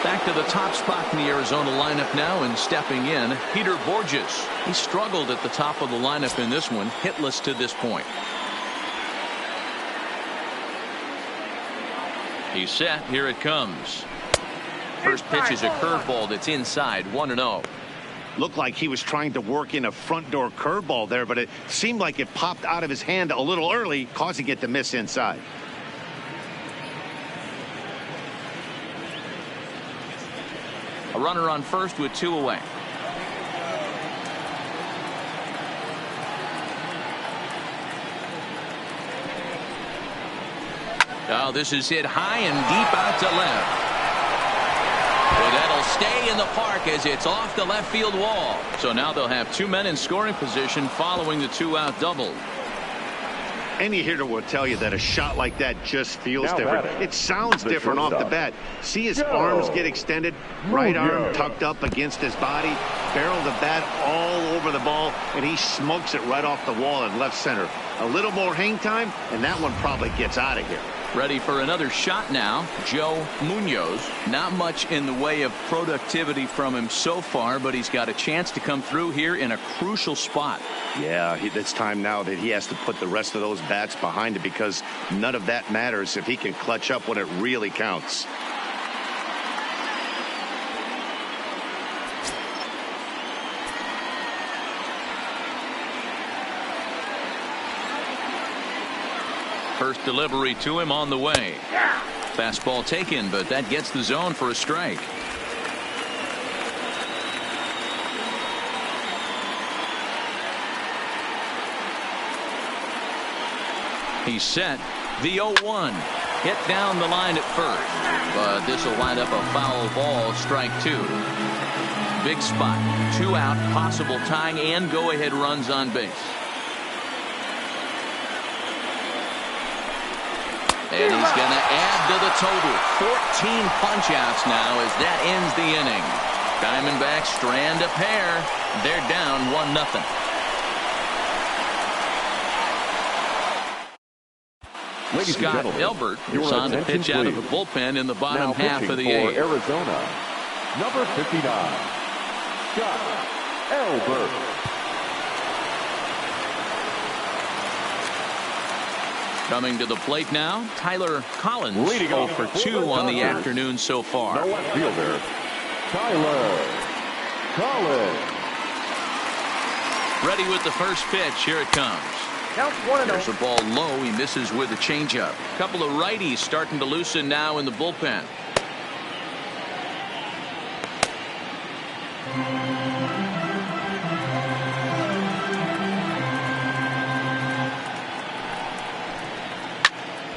Back to the top spot in the Arizona lineup now, and stepping in, Peter Borges. He struggled at the top of the lineup in this one, hitless to this point. He's set. Here it comes. First pitch is a curveball that's inside. 1-0. Looked like he was trying to work in a front door curveball there, but it seemed like it popped out of his hand a little early, causing it to miss inside. A runner on first with 2 away. Oh, this is hit high and deep out to left. Well, that'll stay in the park as it's off the left field wall. So now they'll have 2 men in scoring position following the 2-out double. Any hitter will tell you that a shot like that just feels different. It sounds different off the bat. See his arms get extended, right arm tucked up against his body, barrel the bat all over the ball, and he smokes it right off the wall in left center. A little more hang time, and that one probably gets out of here. Ready for another shot now, Joe Munoz. Not much in the way of productivity from him so far, but he's got a chance to come through here in a crucial spot. Yeah, it's time now that he has to put the rest of those bats behind it, because none of that matters if he can clutch up when it really counts. First delivery to him on the way. Fastball taken, but that gets the zone for a strike. He's set. The 0-1. hit down the line at first, but this will wind up a foul ball, strike 2. Big spot, 2 out, possible tying and go-ahead runs on base. And he's going to add to the total. 14 punch-outs now as that ends the inning. Diamondbacks strand a pair. They're down 1-0. Ladies and Scott gentlemen, Elbert your is on the attention, pitch out of the please. bullpen in the bottom Now half pitching of the for 8th. Arizona, number 59, Scott Elbert. Coming to the plate now, Tyler Collins, Leading 0 off for for 2 the on the Dodgers. afternoon so far. The left fielder, Tyler Collins. Ready with the first pitch. Here it comes. There's a ball low. He misses with a changeup. A couple of righties starting to loosen now in the bullpen.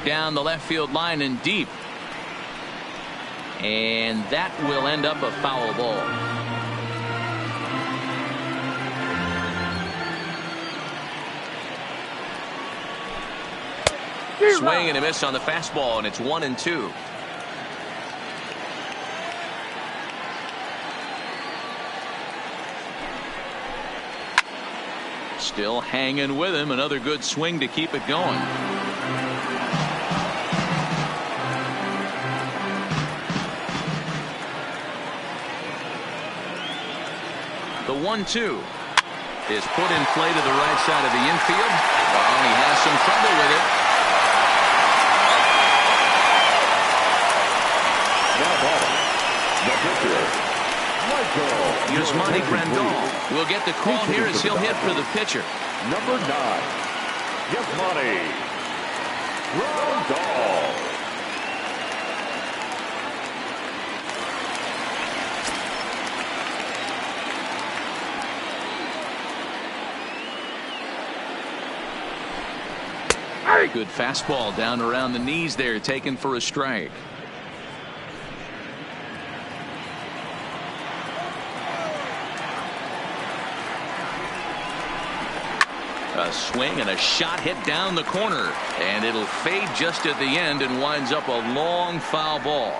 Down the left field line and deep. And that will end up a foul ball. Swing and a miss on the fastball, and it's 1-2. Still hanging with him. Another good swing to keep it going. The 1-2 is put in play to the right side of the infield. Well, he has some trouble with it. Now batting, the pitcher, Michael Yasmani Grandal will get the call here as he'll hit for the pitcher. Number 9, Yasmani Grandal. Good fastball down around the knees there, taken for a strike. A swing and a shot hit down the corner, and it'll fade just at the end and winds up a long foul ball.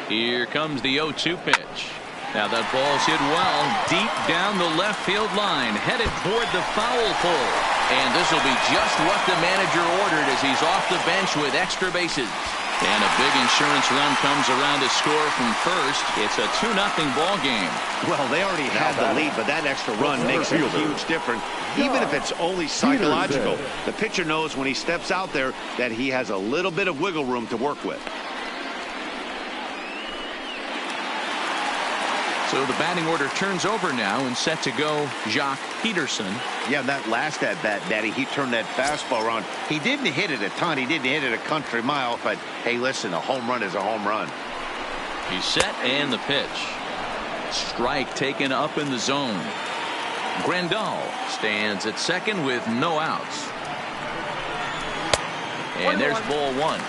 Here comes the 0-2 pitch. Now that ball's hit well deep down the left field line, headed toward the foul pole. And this will be just what the manager ordered as he's off the bench with extra bases. And a big insurance run comes around to score from first. It's a 2-0 ball game. Well, they already had the lead, but that extra run makes a huge difference. Even if it's only psychological, the pitcher knows when he steps out there that he has a little bit of wiggle room to work with. So the batting order turns over now and set to go Jock Peterson. Yeah, that last at-bat, Daddy, he turned that fastball around. He didn't hit it a ton. He didn't hit it a country mile. But, hey, listen, a home run is a home run. He's set and the pitch. Strike taken up in the zone. Grandal stands at second with no outs. And there's ball 1.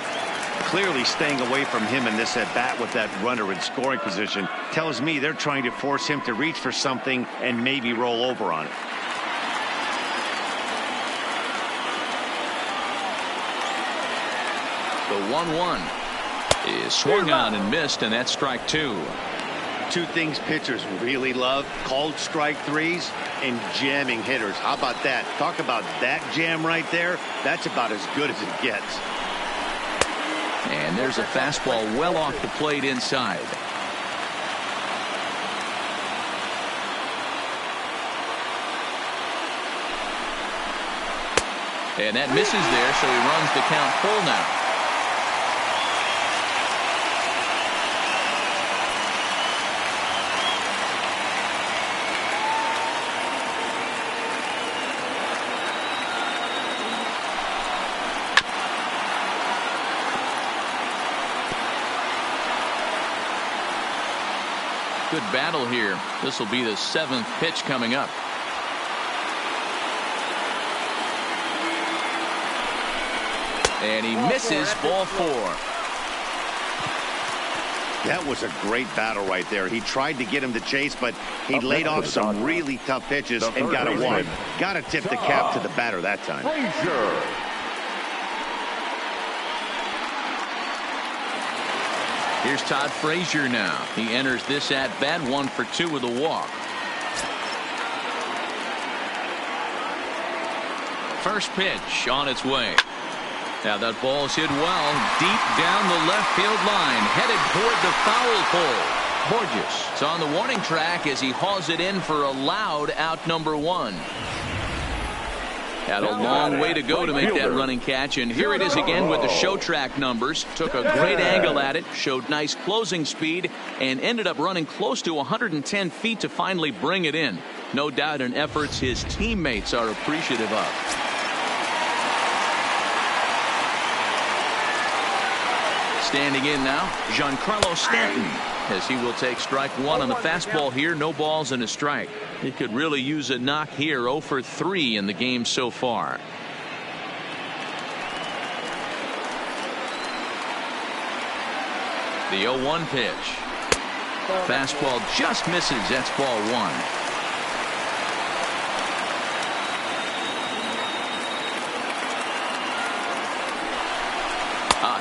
Clearly staying away from him in this at-bat with that runner in scoring position tells me they're trying to force him to reach for something and maybe roll over on it. The 1-1 is swung on and missed, and that's strike 2. Two things pitchers really love: called strike threes and jamming hitters. How about that? Talk about that jam right there. That's about as good as it gets. And there's a fastball well off the plate inside. And that misses there, so he runs the count full now. Good battle here. This will be the 7th pitch coming up. And he misses ball 4. That was a great battle right there. He tried to get him to chase, but he laid off some really tough pitches and got a one. Got to tip the cap to the batter that time. Here's Todd Frazier now. He enters this at bat 1 for 2 with a walk. First pitch on its way. Now that ball's hit well deep down the left field line, headed toward the foul pole. Borges is on the warning track as he hauls it in for a loud out number 1. Had a long way to go to make that running catch, and here it is again with the show track numbers. Took a great angle at it, showed nice closing speed, and ended up running close to 110 feet to finally bring it in. No doubt an efforts his teammates are appreciative of. Standing in now, Giancarlo Stanton, as he will take strike 1 on the fastball here. No balls and a strike. He could really use a knock here. 0 for 3 in the game so far. The 0-1 pitch. Fastball just misses. That's ball 1.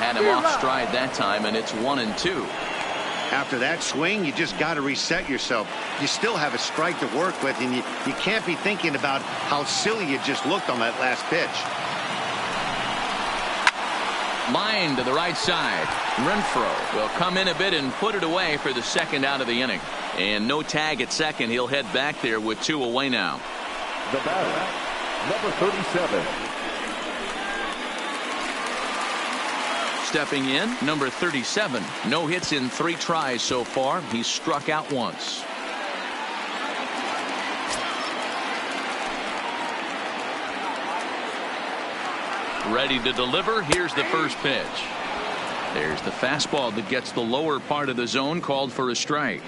Had him off stride that time, and it's 1-2. After that swing, you just got to reset yourself. You still have a strike to work with, and you can't be thinking about how silly you just looked on that last pitch. Line to the right side. Renfroe will come in a bit and put it away for the second out of the inning. And no tag at second. He'll head back there with 2 away now. The batter, number 37. Stepping in, number 37. No hits in 3 tries so far. He's struck out once. Ready to deliver. Here's the first pitch. There's the fastball that gets the lower part of the zone, called for a strike.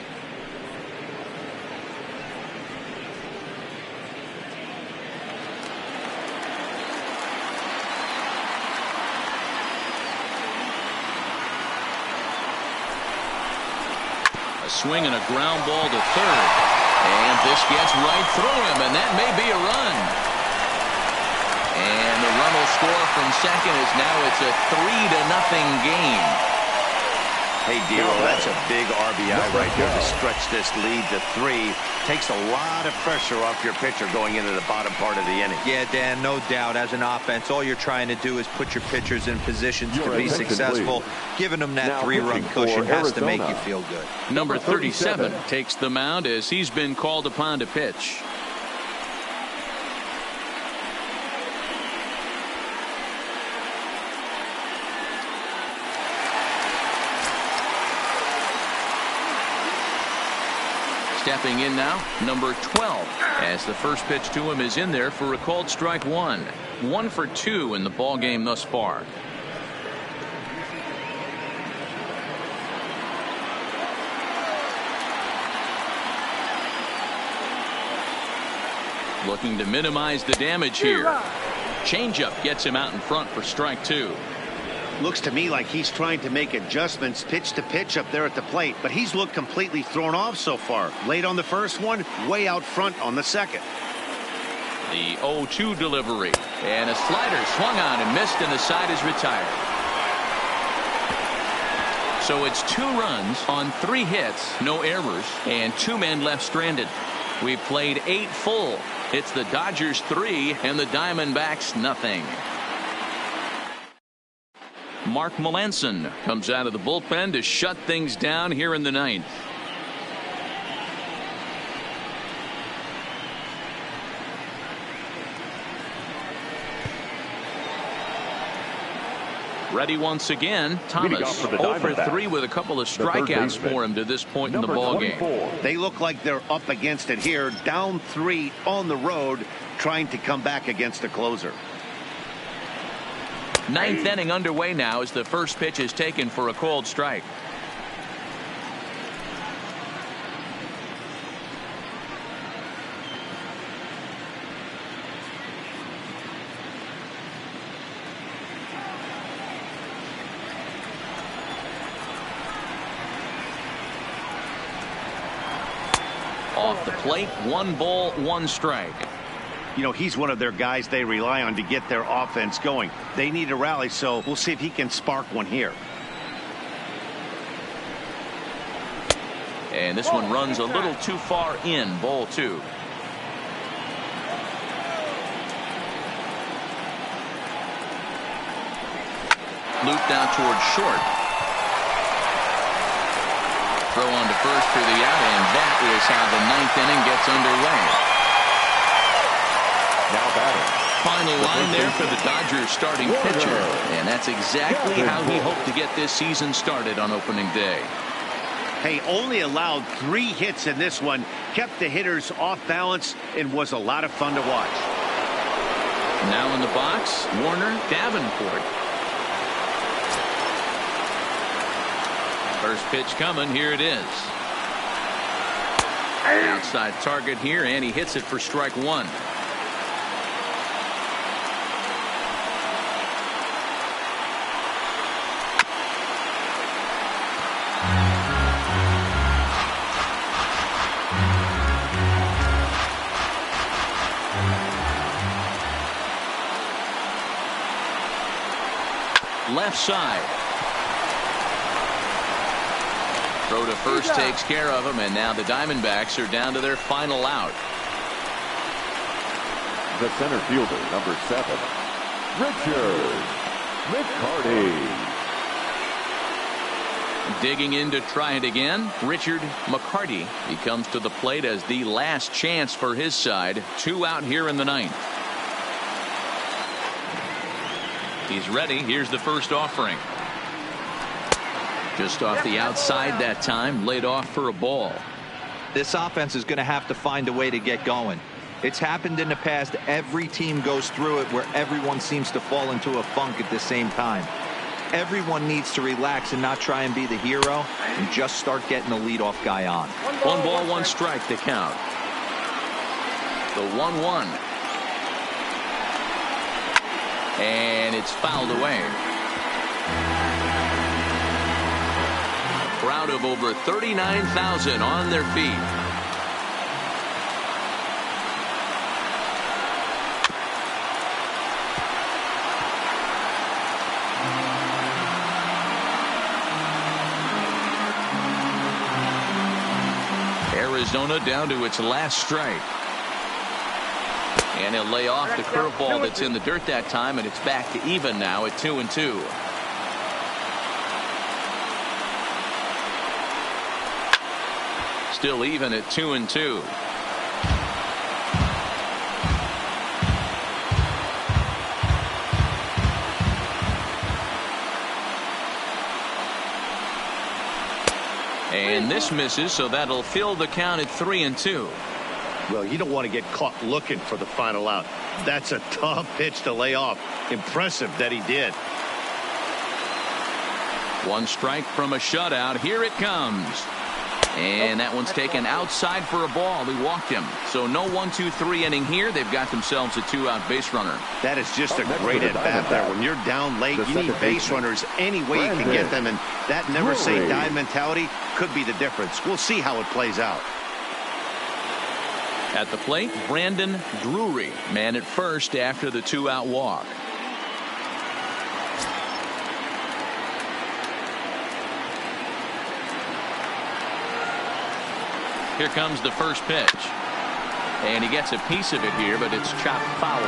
Swing and a ground ball to third, and this gets right through him, and that may be a run. And the run will score from second, as now it's a 3-0 game. Hey, Dero, that's a big RBI right there to stretch this lead to 3. Takes a lot of pressure off your pitcher going into the bottom part of the inning. Yeah, Dan, no doubt. As an offense, all you're trying to do is put your pitchers in positions to be successful. Giving them that 3-run cushion has to make you feel good. Number 37 takes the mound as he's been called upon to pitch. Stepping in now, number 12, as the first pitch to him is in there for a called strike 1. 1 for 2 in the ball game thus far. Looking to minimize the damage here. Changeup gets him out in front for strike 2. Looks to me like he's trying to make adjustments pitch to pitch up there at the plate, but he's looked completely thrown off so far. Late on the first one, way out front on the second. The 0-2 delivery, and a slider swung on and missed, and the side is retired. So it's 2 runs on 3 hits, no errors, and 2 men left stranded. We've played 8 full. It's the Dodgers 3 and the Diamondbacks nothing. Mark Melanson comes out of the bullpen to shut things down here in the 9th. Ready once again. Thomas 0 for 3 with a couple of strikeouts for him to this point in the ball game. They look like they're up against it here, down 3 on the road, trying to come back against the closer. 9th inning underway now as the first pitch is taken for a called strike. Off the plate, 1 ball, 1 strike. You know, he's one of their guys they rely on to get their offense going. They need a rally, so we'll see if he can spark one here. And this one runs a little too far in, ball 2. Looped out towards short. Throw on to first for the out, and that is how the 9th inning gets underway. Now batting. Final line there for the Dodgers starting pitcher, and that's exactly how he hoped to get this season started on opening day. Hey, only allowed 3 hits in this one, kept the hitters off balance, and was a lot of fun to watch. Now in the box, Warner Davenport. First pitch coming, here it is. Outside target here, and he hits it for strike 1. Left side. Throw to first takes care of him, and now the Diamondbacks are down to their final out. The center fielder, number 7, Richard McCarty. Digging in to try it again, Richard McCarty. He comes to the plate as the last chance for his side. 2 out here in the 9th. He's ready. Here's the first offering. Just off the outside that time, laid off for a ball. This offense is going to have to find a way to get going. It's happened in the past. Every team goes through it where everyone seems to fall into a funk at the same time. Everyone needs to relax and not try and be the hero and just start getting the leadoff guy on. 1 ball, 1 strike to count. The 1-1. And it's fouled away. A crowd of over 39,000 on their feet. Arizona down to its last strike. And he'll lay off the curveball that's in the dirt that time, and it's back to even now at 2-2. Still even at 2-2. And this misses, so that'll fill the count at 3-2. Well, you don't want to get caught looking for the final out. That's a tough pitch to lay off. Impressive that he did. 1 strike from a shutout. Here it comes. And that one's taken outside for a ball. He walked him. So no 1-2-3 inning here. They've got themselves a 2-out base runner. That is just a great at-bat there. When you're down late, you need base runners any way you can get them. And that never-say-die mentality could be the difference. We'll see how it plays out. At the plate, Brandon Drury, man at first after the 2-out walk. Here comes the first pitch. And he gets a piece of it here, but it's chopped foul.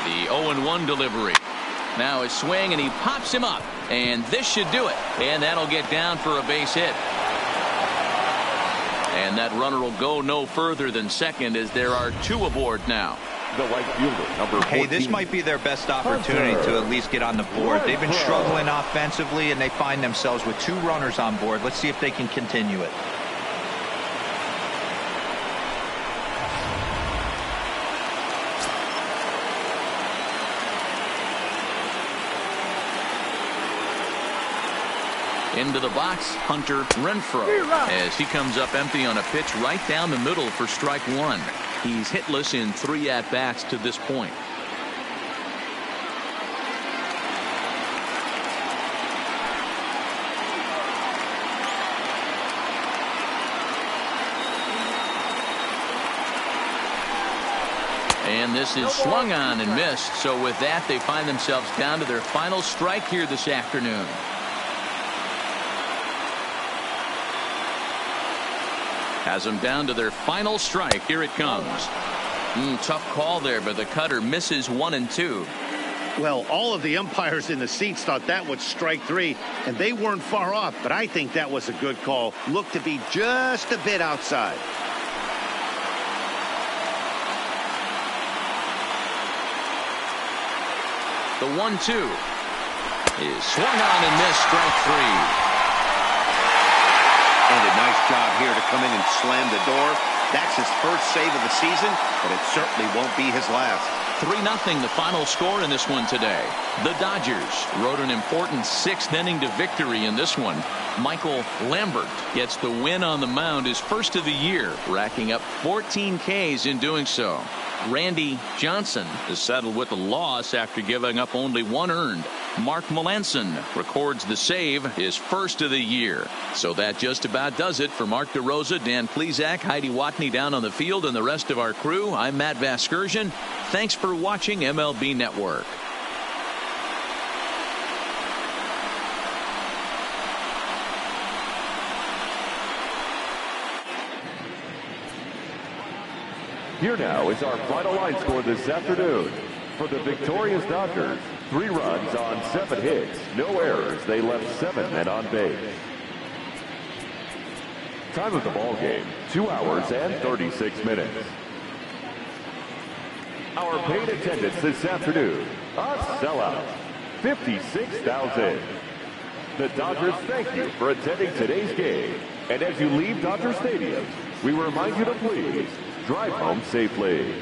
The 0-1 delivery. Now his swing, and he pops him up. And this should do it. And that'll get down for a base hit. And that runner will go no further than second as there are 2 aboard now. The right fielder, number 14. Hey, this might be their best opportunity to at least get on the board. They've been struggling offensively, and they find themselves with 2 runners on board. Let's see if they can continue it. Into the box, Hunter Renfroe, as he comes up empty on a pitch right down the middle for strike 1. He's hitless in 3 at-bats to this point. And this is swung on and missed. So with that, they find themselves down to their final strike here this afternoon. Has them down to their final strike. Here it comes. Tough call there, but the cutter misses 1 and 2. Well, all of the umpires in the seats thought that was strike 3, and they weren't far off, but I think that was a good call. Looked to be just a bit outside. The 1-2 is swung on and missed, strike 3. And a nice job here to come in and slam the door. That's his first save of the season, but it certainly won't be his last. 3-0 the final score in this one today. The Dodgers rode an important 6th inning to victory in this one. Michael Lambert gets the win on the mound, his first of the year, racking up 14 Ks in doing so. Randy Johnson is settled with a loss after giving up only 1 earned. Mark Melanson records the save, his first of the year. So that just about does it for Mark DeRosa, Dan Plesac, Heidi Watney down on the field, and the rest of our crew. I'm Matt Vasgersian. Thanks for watching MLB Network. Here now is our final line score this afternoon. For the victorious Dodgers, 3 runs on 7 hits, no errors. They left 7 men on base. Time of the ball game, 2 hours and 36 minutes. Our paid attendance this afternoon, a sellout, 56,000. The Dodgers thank you for attending today's game. And as you leave Dodger Stadium, we remind you to please drive home safely.